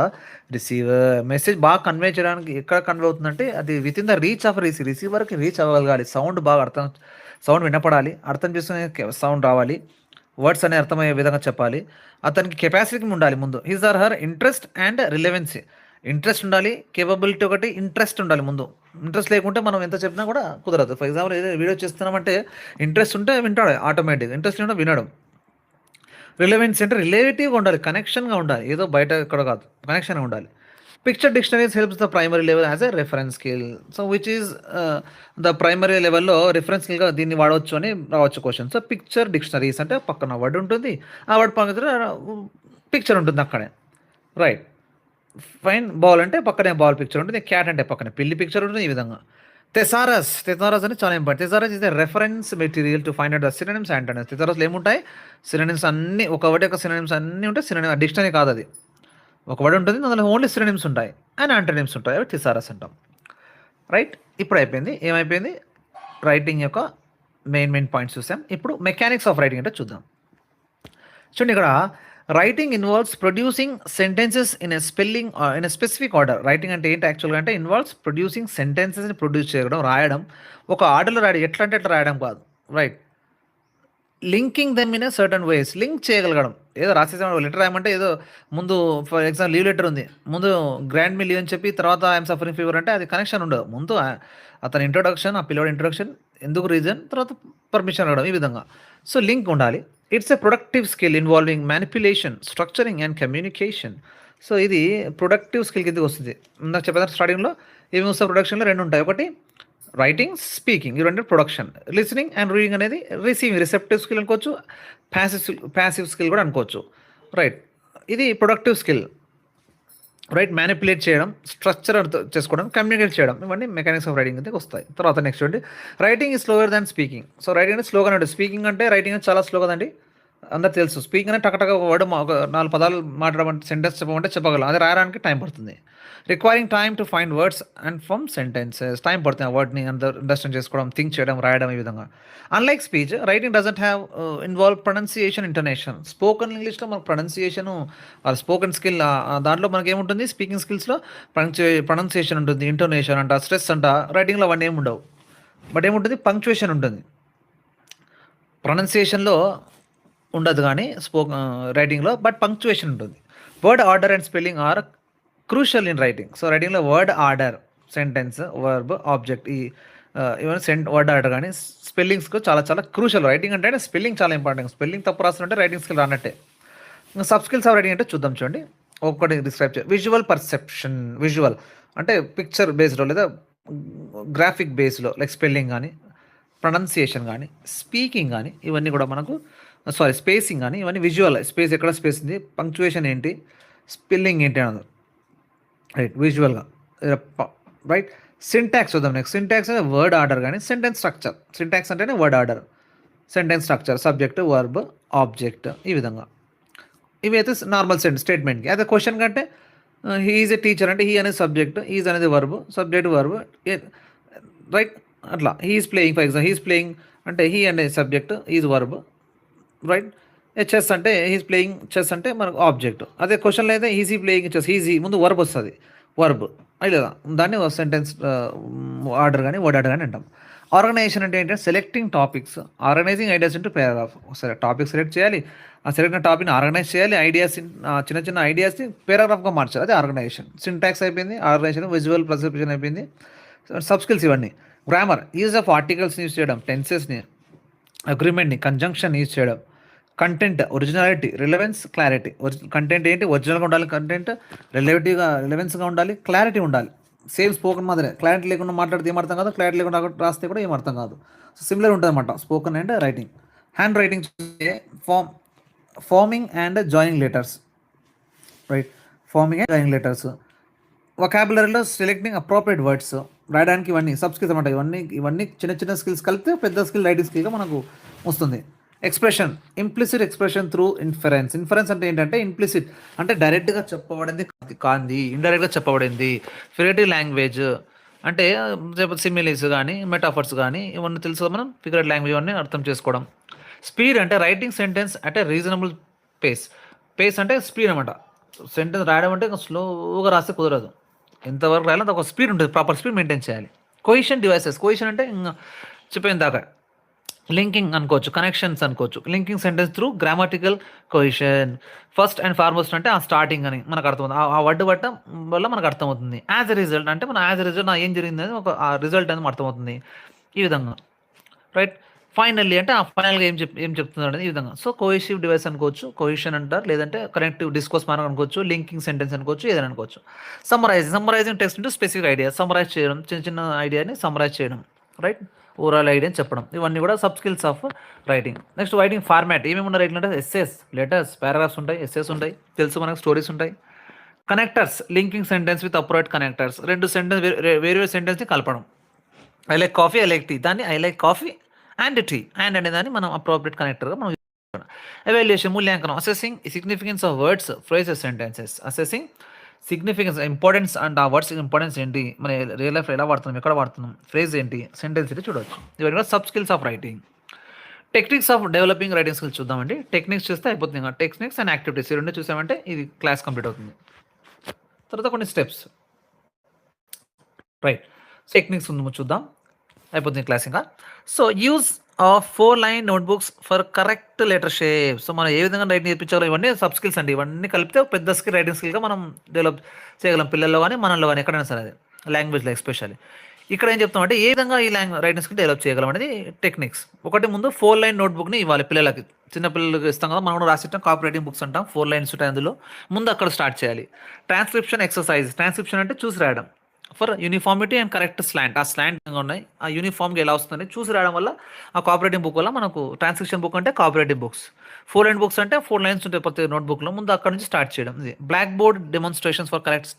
receiver. Message బాగా కన్వే చేయడానికి ఎక్కడ కన్వే అవుతుందంటే అది within the reach of రిసీవర్‌కి రీచ్ అవ్వగలగాలి. సౌండ్ వినపడాలి. అర్థం చేసుకునే సౌండ్ రావాలి. వర్డ్స్ అనేవి అర్థమయ్యే విధంగా చెప్పాలి. అతనికి కెపాసిటీ ఉండాలి ముందు. His or her interest and relevancy. Interest ఉండాలి. కేపబిలిటీ ఒకటి, ఇంట్రెస్ట్ ఉండాలి ముందు. ఇంట్రెస్ట్ లేకుంటే మనం ఎంత చెప్పినా కూడా కుదరదు. ఫర్ ఎగ్జాంపుల్ ఏదో వీడియో చేస్తున్నామంటే ఇంట్రెస్ట్ ఉంటే వింటాడు ఆటోమేటిక్‌గా. ఇంట్రెస్ట్ లేకుండా వినడు. రిలవెన్సీ అంటే రిలేటివ్‌గా ఉండాలి. కనెక్షన్‌గా ఉండాలి. ఏదో బయట ఎక్కడ కాదు. కనెక్షన్‌గా ఉండాలి. Picture dictionaries helps the primary level as a reference skill. So, which is the primary లెవెల్‌లో రిఫరెన్స్ స్కిల్‌గా దీన్ని వాడవచ్చు అని రావచ్చు క్వెషన్. సో, పిక్చర్ డిక్షనరీస్ అంటే పక్కన వర్డ్ ఉంటుంది. ఆ వర్డ్ పక్కన పిక్చర్ ఉంటుంది అక్కడే. రైట్. ఫైన్. బాల్ అంటే పక్కనే బాల్ పిక్చర్ ఉంటుంది. క్యాట్ అంటే పక్కనే పిల్లి పిక్చర్ ఉంటుంది. ఈ విధంగా. థెసారస్ అనేది చాలా important. Thesaurus is a reference material to find out the synonyms and antonyms. థెసారస్‌లో ఏముంటాయి? సినోనిమ్స్ అన్నీ ఒక వర్డ్ యొక్క సినోనిమ్స్ అన్నీ ఉంటాయి. డిక్షనరీ కాదది. ఒక వర్డ్ ఉంటుంది. అందులో ఓన్లీ సినోనిమ్స్ ఉంటాయి. అండ్ యాంటోనిమ్స్ ఉంటాయి. అవి థెసారస్ అంటాం. రైట్. ఇప్పుడు అయిపోయింది. ఏమైపోయింది? రైటింగ్ యొక్క మెయిన్ పాయింట్స్ చూసాం. ఇప్పుడు మెకానిక్స్ ఆఫ్ రైటింగ్ అంటే చూద్దాం. చూడండి ఇక్కడ writing involves producing sentences in a spelling in a specific order. Writing అంటే ఏంటి యాక్చువల్గా అంటే ఇన్వాల్వ్స్ ప్రొడ్యూసింగ్ సెంటెన్సెస్ని ప్రొడ్యూస్ చేయడం, రాయడం, ఒక ఆర్డర్లో రాయడం. ఎట్లా అంటే ఎట్లా రాయడం కాదు, right. Linking them in a certain ways, link చేయగలగడం. ఏదో రాసేసాం లెటర్ రాయమంటే ఏదో ముందు ఫర్ ఎగ్జాంపుల్ లీవ్ లెటర్ ఉంది, ముందు గ్రాండ్ మీ లీవ్ అని చెప్పి తర్వాత ఐఎమ్ సఫరింగ్ ఫీవర్ అంటే అది కనెక్షన్ ఉండదు. ముందు అతని ఇంట్రొడక్షన్, ఆ పిల్లోడి ఇంట్రొడక్షన్, ఎందుకు రీజన్, తర్వాత పర్మిషన్ అడగడం, ఈ విధంగా. సో లింక్ ఉండాలి. It's a productive skill involving manipulation, structuring and communication. So ఇది ప్రొడక్టివ్ స్కిల్ కిందకి వస్తుంది. నాకు చెప్పేదాన్ని స్టార్టింగ్లో ఏమి వస్తాయి ప్రొడక్షన్లో రెండు ఉంటాయి. ఒకటి రైటింగ్, స్పీకింగ్, ఇవి రెండు ప్రొడక్షన్. లిసనింగ్ అండ్ రీడింగ్ అనేది రిసీవింగ్, రిసెప్టివ్ స్కిల్ అనుకోవచ్చు, ప్యాసివ్ స్కిల్ కూడా అనుకోవచ్చు, రైట్. ఇది ప్రొడక్టివ్ స్కిల్, రైట్. మ్యానిపులేట్ చేయడం, స్ట్రక్చర్ చేసుకోవడం, కమ్యూనికేట్ చేయడం, ఇవన్నీ మెకానిక్స్ ఆఫ్ రైటింగ్ అయితే వస్తాయి. తర్వాత నెక్స్ట్ అండి, writing is slower than speaking. So writing అంటే స్లోగానే ఉంటుంది. స్పీకింగ్ అంటే రైటింగ్ అంటే చాలా స్లో కదండి, అందరు తెలుసు. స్పీకింగ్ అంటే టకటక ఒక వర్డ్, ఒక 4 పదాలు మాట్లాడమంటే, సెంటెన్స్ చెప్పమంటే చెప్పగలం. అది రాయడానికి టైం పడుతుంది. Requiring time to find words and form sentences, time పడుతుంది ఆ వర్డ్ని అండర్స్టాండ్ చేసుకోవడం, థింక్ చేయడం, రాయడం, ఈ విధంగా. Unlike speech, writing doesn't have involve pronunciation, ఇంటర్నేషన్. Spoken ఇంగ్లీష్లో మనకు ప్రొనౌన్సియేషను, స్పోకన్ స్కిల్, దాంట్లో మనకి ఏముంటుంది, స్పీకింగ్ స్కిల్స్లో ప్రొనౌన్సియేషన్ ఉంటుంది, ఇంటోనేషన్ అంట, స్ట్రెస్ అంట. రైటింగ్లో అవన్నీ ఏమి ఉండవు, బట్ ఏముంటుంది, పంక్చుయేషన్ ఉంటుంది. ప్రొనౌన్సియేషన్లో ఉండదు కానీ రైటింగ్లో, బట్ పంక్చుయేషన్ ఉంటుంది. Word order and spelling are crucial in writing. So రైటింగ్లో word order, sentence, verb, object, ఈ ఈవెన్ వర్డ్ ఆర్డర్ కానీ స్పెల్లింగ్స్కు చాలా చాలా క్రూషల్. రైటింగ్ అంటే స్పెల్లింగ్ చాలా ఇంపార్టెంట్. స్పెల్లింగ్ తప్పు రాస్తుంటే రైటింగ్ స్కిల్ రానట్టే. సబ్ స్కిల్స్ ఆఫ్ రైటింగ్ అంటే చూద్దాం, చూడండి. ఒక్కటి డిస్క్రైబ్ చేయాలి. విజువల్ పర్సెప్షన్, విజువల్ అంటే పిక్చర్ బేస్డ్లో లేదా గ్రాఫిక్ బేస్లో, లైక్ స్పెల్లింగ్ కానీ, ప్రొనౌన్సియేషన్ కానీ, స్పీకింగ్ కానీ, ఇవన్నీ కూడా మనకు స్పేసింగ్ కానీ, ఇవన్నీ విజువల్. స్పేస్ ఎక్కడ స్పేస్ ఉంది, పంక్చుయేషన్ ఏంటి, స్పెల్లింగ్ ఏంటి అన్నది, రైట్. విజువల్గా, రైట్. సింటాక్స్ చూద్దాం నెక్స్ట్. సింటాక్స్ అంటే వర్డ్ ఆర్డర్ కానీ సెంటెన్స్ స్ట్రక్చర్. సింటాక్స్ అంటేనే word order, sentence structure, subject, verb, object, ఈ విధంగా. ఇవి అయితే నార్మల్ స్టేట్మెంట్కి. అయితే క్వశ్చన్ కంటే హీ ఈజ్ ఎ టీచర్ అంటే హీ అనేది సబ్జెక్ట్, ఈజ్ అనేది వర్బ్, సబ్జెక్ట్, వర్బ్, రైట్. అట్లా he is playing, for example he is playing అంటే హీ అనేది subject, is verb, right. Chess అంటే హీస్ ప్లేయింగ్ చెస్ అంటే మనకు ఆబ్జెక్ట్. అదే క్వశ్చన్లో అయితే ఈజీ ప్లేయింగ్ చెస్, ఈజీ ముందు వర్బ్ వస్తుంది, వర్బ్, లేదా దాన్ని సెంటెన్స్ ఆర్డర్ కానీ వర్డ్ ఆర్డర్ కానీ అంటాం. ఆర్గనైజేషన్ అంటే ఏంటంటే selecting topics, organising ideas into paragraph. సరే, టాపిక్ సెలెక్ట్ చేయాలి, ఆ సెలెక్ట్ టాపిక్ని ఆర్గనైజ్ చేయాలి, ఐడియాస్, చిన్న చిన్న ఐడియాస్ని పారాగ్రాఫ్గా మార్చాలి, అదే ఆర్గనైజేషన్. సింటాక్స్ అయిపోయింది, ఆర్గనైజేషన్, విజువల్ పర్సెప్షన్ అయిపోయింది, సబ్ స్కిల్స్ ఇవన్నీ. Grammar, use of articles use చేయడం, టెన్సెస్ని, అగ్రిమెంట్ని, కంజంక్షన్ యూజ్ చేయడం. Content, originality, relevance, clarity. Content ఏంటి, ఒరిజినల్గా ఉండాలి, కంటెంట్ రిలవెన్స్గా ఉండాలి, క్లారిటీ ఉండాలి. సేమ్ స్పోకన్ మాదిరే, క్లారిటీ లేకుండా మాట్లాడితే ఏం అర్థం కాదు, క్లారిటీ లేకుండా రాస్తే కూడా ఏం అర్థం కాదు. సో సిమిలర్ ఉంటుంది అనమాట spoken and writing. Handwriting forming and joining letters, right. Forming and joining letters. వొకాబులరీలో సెలెక్టింగ్ అప్రోప్రియేట్ వర్డ్స్, రాయడానికి, ఇవన్నీ సబ్ స్కిల్స్ అనమాట. ఇవన్నీ చిన్న చిన్న స్కిల్స్ కలిపితే పెద్ద స్కిల్, రైటింగ్ స్కిల్గా మనకు వస్తుంది. Expression, implicit expression through inference. Inference అంటే ఏంటంటే ఇంప్లిసిట్ అంటే డైరెక్ట్గా చెప్పబడింది కాంది, ఇండైరెక్ట్గా చెప్పబడింది. ఫిగరేటివ్ లాంగ్వేజ్ అంటే సిమిలీస్ కానీ, మెటాఫర్స్ కానీ, ఇవన్నీ తెలుసు మనం. ఫిగరేటివ్ లాంగ్వేజ్ అన్నీ అర్థం చేసుకోవడం. స్పీడ్ అంటే రైటింగ్ సెంటెన్స్ అంటే రీజనబుల్ పేస్. పేస్ అంటే స్పీడ్ అనమాట. సెంటెన్స్ రాయడం అంటే స్లోగా రాస్తే కుదరదు, ఎంతవరకు రాయాలి అంత ఒక స్పీడ్ ఉంటుంది, ప్రాపర్ స్పీడ్ మెయింటైన్ చేయాలి. కొయిషన్ డివైసెస్, కొయిషన్ అంటే చెప్పిన దాకా లింకింగ్ అనుకోవచ్చు, కనెక్షన్స్ అనుకోవచ్చు. Linking sentence through grammatical cohesion. First and foremost అంటే ఆ స్టార్టింగ్ అని మనకు అర్థమవుతుంది, ఆ వర్డ్ పట్టడం వల్ల మనకు అర్థమవుతుంది. యాజ్ ఎ రిజల్ట్ అంటే మన యాజ్ ఎ రిజల్ట్ ఏం జరిగింది అని ఒక ఆ రిజల్ట్ అనేది అర్థమవుతుంది, ఈ విధంగా, రైట్. ఫైనల్లీ అంటే ఆ ఫైనల్గా ఏం చెప్తున్నాడు అనేది ఈ విధంగా. సో కోహెసివ్ డివైస్ అనుకోవచ్చు, కోహెషన్ అంటారు, లేదంటే కనెక్టివ్ డిస్కోర్స్ మార్క్ అనుకోవచ్చు, లింకింగ్ సెంటెన్స్ అనుకోవచ్చు, ఏదైనా అనుకోవచ్చు. Summarising text into specific idea, summarise చేయడం, చిన్న చిన్న ఐడియాని సమ్మరైజ్ చేయడం, రైట్. ఓవరాల్ ఐడియా అని చెప్పడం, ఇవన్నీ కూడా sub skills of writing. Next writing format, ఏమేమి ఉన్న రైటింగ్ అంటే ఎస్సేస్, లెటర్స్, పారాగ్రాఫ్స్ ఉంటాయి, ఎస్సేస్ ఉంటాయి, తెలుసు మనకు, స్టోరీస్ ఉంటాయి. Connectors, linking sentence with appropriate connectors, రెండు సెంటెన్స్ వేరే సెంటెన్స్ని కలపడం. I like coffee, I like tea, దాన్ని I like coffee and tea, and అనే దాన్ని మనం అప్రోప్రియట్ కనెక్టర్గా మనం. ఎవాల్యుయేషన్, మూల్యాంకనం, assessing significance of words, phrases, sentences. Assessing significance, importance and ఆ వర్డ్స్ ఇంపార్టెన్స్ ఏంటి, మన రియల్ లైఫ్లో ఎలా వాడుతున్నాం, ఎక్కడ వాడుతున్నాం, ఫ్రేజ్ ఏంటి, సెంటెన్స్ ఏంటి చూడవచ్చు. ఇవన్నీ కూడా sub skills of writing. Techniques of developing writing skills చూద్దామండి. టెక్నిక్స్ చూస్తే అయిపోతుంది. ఇంకా టెక్నిక్స్ అండ్ యాక్టివిటీస్ ఈ 2 చూసామంటే ఇది క్లాస్ కంప్లీట్ అవుతుంది. తర్వాత కొన్ని స్టెప్స్. రైట్. టెక్నిక్స్ చూద్దాం. అయిపోతుంది క్లాస్ ఇంకా. So use of 4 line notebooks for correct letter shape. So మనం ఏ విధంగా రైటింగ్ నేర్పించాలో ఇవన్నీ సబ్ స్కిల్స్ అండి. ఇవన్నీ కలిపితే ఒక పెద్ద స్కిల్ రైటింగ్ స్కిల్‌గా మనం డెవలప్ చేయగలం. పిల్లల్లో గాని, మనలో గాని ఎక్కడైనా సరే అది. లాంగ్వేజ్‌లో ఎస్పెషల్లీ. ఇక్కడ ఏం చెప్తామంటే ఏ విధంగా ఈ రైటింగ్ స్కిల్ డెవలప్ చేయగలం అనేది టెక్నిక్స్. ఒకటి ముందు 4 లైన్ నోట్‌బుక్‌ని ఇవ్వాలి పిల్లలకి. చిన్న పిల్లలకి ఇస్తాం కదా! మనం కూడా రాసిస్తాం కాపీ రైటింగ్ బుక్స్ అంటాం. 4 లైన్స్ ఉంటాయి అందులో. ముందు అక్కడ స్టార్ట్ చేయాలి. Transcription exercise. ట్రాన్స్క్రిప్షన్ అంటే చూసి రాయడం. For uniformity and correct slant. ఆ స్లాంట్ ఉన్నాయి. ఆ యూనిఫామ్‌గా ఎలా వస్తుందని చూసి రాయడం వల్ల ఆ కోఆపరేటివ్ బుక్ వల్ల మనకు ట్రాన్స్క్రిప్షన్ బుక్ అంటే కోఆపరేటివ్ బుక్స్. 4 లైన్ బుక్స్ అంటే 4 లైన్స్ ఉంటాయి ప్రతి నోట్‌బుక్‌లో. ముందు అక్కడి నుంచి స్టార్ట్ చేయడం. ఇది blackboard demonstrations for correct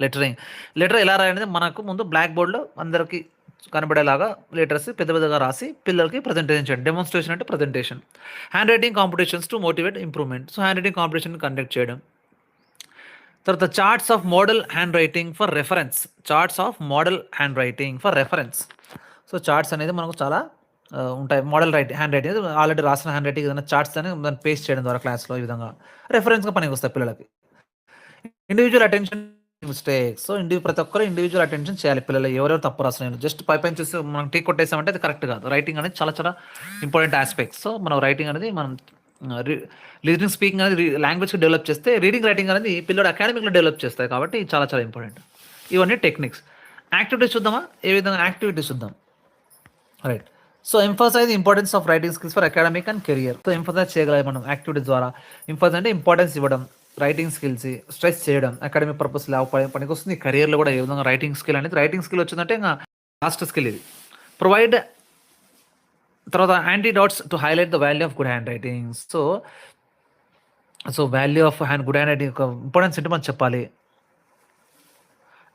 lettering. Letter ఎలా రాయాలనేది మనకు ముందు బ్లాక్ బోర్డ్‌లో అందరికి కనబడేలాగా లెటర్స్ పెద్ద పెద్దగా రాసి పిల్లలకి ప్రజెంటేషన్ చేయండి. డెమాన్‌స్ట్రేషన్ అంటే presentation. Hand writing competitions to motivate improvement. So handwriting competition conduct చేయడం. తర్వాత charts of model hand writing for reference. Charts of model hand writing for reference. So charts అనేది మనకు చాలా ఉంటాయి. మోడల్ హ్యాండ్ రైటింగ్ ఆల్రెడీ రాసిన hand writing ఏదైనా charts అని దాన్ని పేస్ట్ చేయడం ద్వారా క్లాస్‌లో ఈ విధంగా రెఫరెన్స్‌గా పనికొస్తాయి పిల్లలకి. Individual attention mistakes. సో ప్రతి ఒక్కరు ఇండివిజువల్ అటెన్షన్ చేయాలి పిల్లలు. ఎవరెవరు తప్పు రాస్తున్నారు జస్ట్ పైపైన చూసి మనం టీ కొట్టేసామంటే అది కరెక్ట్ కాదు. రైటింగ్ అనేది చాలా చాలా ఇంపార్టెంట్ ఆస్పెక్ట్స్. సో మనం రైటింగ్ అనేది మనం లిజనింగ్ స్పీకింగ్ అనేది లాంగ్వేజ్కి డెవలప్ చేస్తే రీడింగ్ రైటింగ్ అనేది పిల్లలు అకాడమిక్లో డెవలప్ చేస్తాయి కాబట్టి చాలా చాలా ఇంపార్టెంట్. ఇవన్నీ టెక్నిక్స్. యాక్టివిటీస్ చూద్దామా? ఏ విధంగా యాక్టివిటీస్ చూద్దాం. Right. So emphasise importance of writing skills for academic and career. So emphasise చేయగలం మనం యాక్టివిటీస్ ద్వారా. ఎంఫసైజ్ అంటే ఇంపార్టెన్స్ ఇవ్వడం, రైటింగ్ స్కిల్స్ స్ట్రెస్ చేయడం, అకాడమిక్ పర్పస్ పనికి వస్తుంది. కెరియర్లో కూడా ఏ విధంగా రైటింగ్ స్కిల్ అనేది రైటింగ్ స్కిల్ వచ్చిందంటే ఇంకా లాస్ట్ స్కిల్ ఇది. ప్రొవైడ్ తర్వాత antidotes to highlight the value of good handwriting. So value of good handwriting యొక్క ఇంపార్టెన్స్ ఏంటి మనం చెప్పాలి.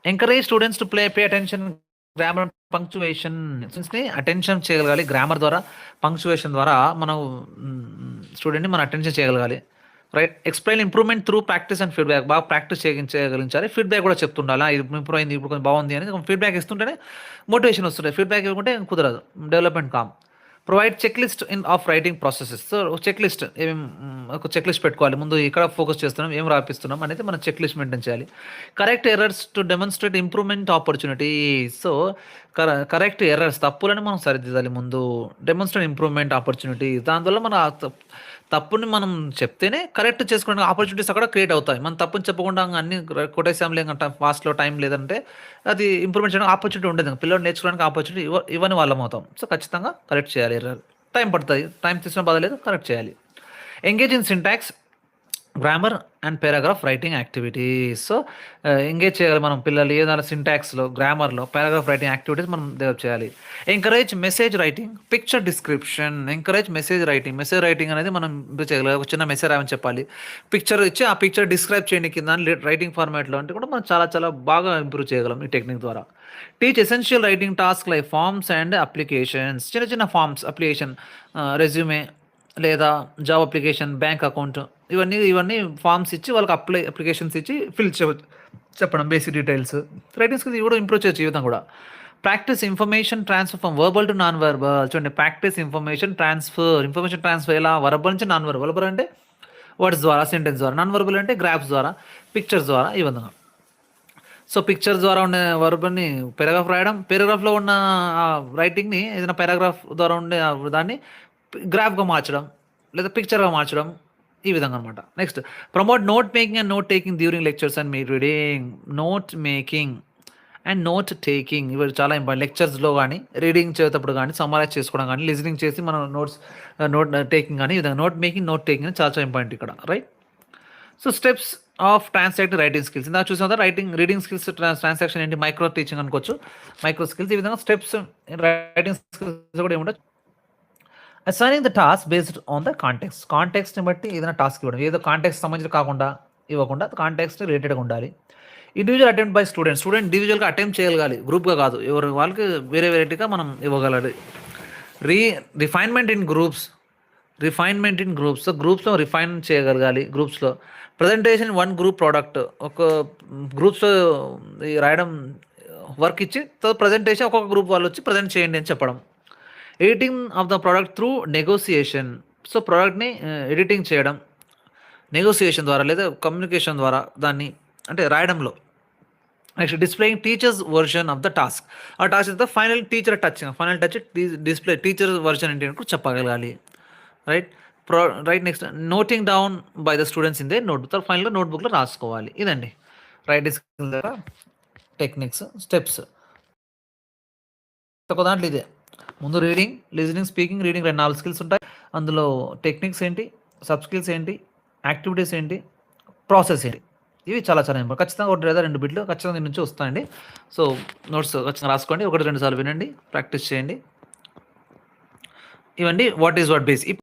Encourage students to pay attention grammar punctuation. Attention చేయగలగాలి గ్రామర్ ద్వారా, పంక్చువేషన్ ద్వారా మనం స్టూడెంట్ని మనం అటెన్షన్ చేయగలగాలి. Right. Explain improvement through practice and feedback. బాగా ప్రాక్టీస్ చేయగలించాలి. ఫీడ్బ్యాక్ కూడా చెప్తుండాలి. ఇది ఇంప్రూవ్ అయింది, ఇప్పుడు కొంచెం బాగుంది అనేది ఫీడ్బ్యాక్ ఇస్తుంటేనే మోటివేషన్ వస్తుంది. ఫీడ్బ్యాక్ ఇవ్వకుంటే కుదరదు. డెవలప్మెంట్ కామ్. Provide checklist of writing processes. So checklist ఒక చెక్ లిస్ట్ పెట్టుకోవాలి. ముందు ఇక్కడ ఫోకస్ చేస్తున్నాం, ఏం రాపిస్తున్నాం అనేది మనం చెక్ లిస్ట్ మెయింటైన్ చేయాలి. Correct errors to demonstrate improvement opportunity. So correct errors తప్పులను మనం సరిదిద్దాలి ముందు. Demonstrate improvement opportunity. దానివల్ల మన తప్పుని మనం చెప్తేనే కరెక్ట్ చేసుకోవడానికి ఆపర్చునిటీస్ అక్కడ క్రియేట్ అవుతాయి. మనం తప్పుని చెప్పకుండా అన్ని కొట్టేసాంలే ఫాస్ట్లో టైం లేదంటే అది ఇంప్రూవ్మెంట్ చేయడానికి ఆపర్చునిటీ ఉండదు. పిల్లలు నేర్చుకోవడానికి ఆపర్చునిటీ ఇవన్నీ వాళ్ళం అవుతాం. సో ఖచ్చితంగా కరెక్ట్ చేయాలి. ఎర్రర్ టైం పడుతుంది, టైం తీసుకున్న బాధ లేదు, కరెక్ట్ చేయాలి. Engage in syntax, grammar and paragraph writing activities. So engage చేయాలి మనం పిల్లలు ఏదైనా సింటాక్స్లో, గ్రామర్లో, పారాగ్రాఫ్ రైటింగ్ యాక్టివిటీస్ మనం డెవలప్ చేయాలి. Encourage message writing, picture description. Encourage message writing. Message writing అనేది మనం ఇంప్రూవ్ చేయగలం. ఒక చిన్న మెసేజ్ రాయని చెప్పాలి, పిక్చర్ ఇచ్చి ఆ పిక్చర్ డిస్క్రైబ్ చేయండి కింద రైటింగ్ ఫార్మాట్లో అంటే కూడా మనం చాలా చాలా బాగా ఇంప్రూవ్ చేయగలం ఈ టెక్నిక్ ద్వారా. Teach essential writing task like forms and applications. చిన్న చిన్న ఫార్మ్స్, అప్లికేషన్, రెజ్యూమే లేదా జాబ్ అప్లికేషన్, బ్యాంక్ అకౌంట్, ఇవన్నీ ఫార్మ్స్ ఇచ్చి వాళ్ళకి అప్లికేషన్స్ ఇచ్చి ఫిల్ చెప్పడం. బేసిక్ డీటెయిల్స్ రైటింగ్ స్కిల్స్ కూడా ఇంప్రూవ్ చేయొచ్చు ఈ విధంగా కూడా. Practice information transfer from verbal to non verbal. చూడండి, ప్రాక్టీస్ ఇన్ఫర్మేషన్ ట్రాన్స్ఫర్ ఎలా వర్బల్ నుంచి నాన్ వర్బల్. వర్బల్ అంటే వర్డ్స్ ద్వారా, సెంటెన్స్ ద్వారా. నాన్ వర్బల్ అంటే గ్రాఫ్స్ ద్వారా, పిక్చర్స్ ద్వారా ఈ విధంగా. సో పిక్చర్ ద్వారా ఉండే వర్బల్ని పారాగ్రాఫ్ రాయడం, పారాగ్రాఫ్లో ఉన్న రైటింగ్ని ఏదైనా పారాగ్రాఫ్ ద్వారా ఉండే దాన్ని గ్రాఫ్గా మార్చడం లేదా పిక్చర్గా మార్చడం ఈ విధంగా అనమాట. Next, promote note making and note taking during lectures and me reading. Note making and note taking ఇవి చాలా ఇంపార్టెంట్. లెక్చర్స్లో కానీ, రీడింగ్ చేసేటప్పుడు కానీ, సమ్మరైజ్ చేసుకోవడం కానీ, లిజనింగ్ చేసి మనం నోట్ టేకింగ్ కానీ ఈ విధంగా నోట్ మేకింగ్, నోట్ టేకింగ్ చాలా చాలా ఇంపార్టెంట్ ఇక్కడ. Right. So steps of transactive writing skills. ఇందాక చూసాం కదా, రీడింగ్ స్కిల్స్ ట్రాన్సాక్షన్ ఏంటి, మైక్రో టీచింగ్ అనుకోవచ్చు, మైక్రో స్కిల్స్. ఈ విధంగా స్టెప్స్ రైటింగ్ స్కిల్స్ కూడా ఏముండదు. Assigning the task based on the కాంటెక్స్ట్ని బట్టి ఏదైనా టాస్క్ ఇవ్వడం. ఏదో కాంటెక్స్ట్ సంబంధించి కాకుండా ఇవ్వకుండా కాంటెక్స్ట్ రిలేటెడ్గా ఉండాలి. ఇండివిజువల్ అటెంప్ట్ బై స్టూడెంట్ ఇండివిజువల్గా అటెంప్ట్ చేయగలగాలి, గ్రూప్గా కాదు. ఎవరి వాళ్ళకి వేరే వెరైటీగా మనం ఇవ్వగలగాలి. Refinement in groups. సో గ్రూప్స్లో రిఫైన్ చేయగలగాలి. గ్రూప్స్లో ప్రజెంటేషన్ వన్ గ్రూప్ ప్రోడక్ట్. ఒక గ్రూప్స్లో రాయడం వర్క్ ఇచ్చి ప్రజెంటేషన్ ఒక్కొక్క గ్రూప్ వాళ్ళు వచ్చి ప్రజెంట్ చేయండి అని చెప్పడం. Editing of the product through negotiation. So, ప్రోడక్ట్‌ని ఎడిటింగ్ చేయడం, నెగోసియేషన్ ద్వారా లేదా కమ్యూనికేషన్ ద్వారా దాన్ని అంటే రాయడంలో. Next displaying teacher's version of the task. ఆ టాస్క్ తర్వాత final teacher touch. Final touch display teacher version ఏంటి అని కూడా చెప్పగలగాలి. రైట్. ప్రో right next noting down by the students in their notebook. తర్వాత ఫైనల్‌గా నోట్‌బుక్‌లో రాసుకోవాలి. ఇదండి రైటింగ్ స్కిల్ ద్వారా టెక్నిక్స్, స్టెప్స్. ఒక దాంట్లో ఇదే. ముందు reading, listening, speaking, reading 4 skills ఉంటాయి. అందులో టెక్నిక్స్ ఏంటి, సబ్ స్కిల్స్ ఏంటి, యాక్టివిటీస్ ఏంటి, ప్రాసెస్ ఏంటి. ఇవి చాలా చాలా ఇంపార్టెంట్. ఖచ్చితంగా 1 లేదా 2 బిట్లు ఖచ్చితంగా దీని నుంచి వస్తాయండి. సో, నోట్స్ ఖచ్చితంగా రాసుకోండి. 1, 2 సార్లు వినండి, ప్రాక్టీస్ చేయండి. ఇవండి వాట్ ఈస్ వాట్ బేస్.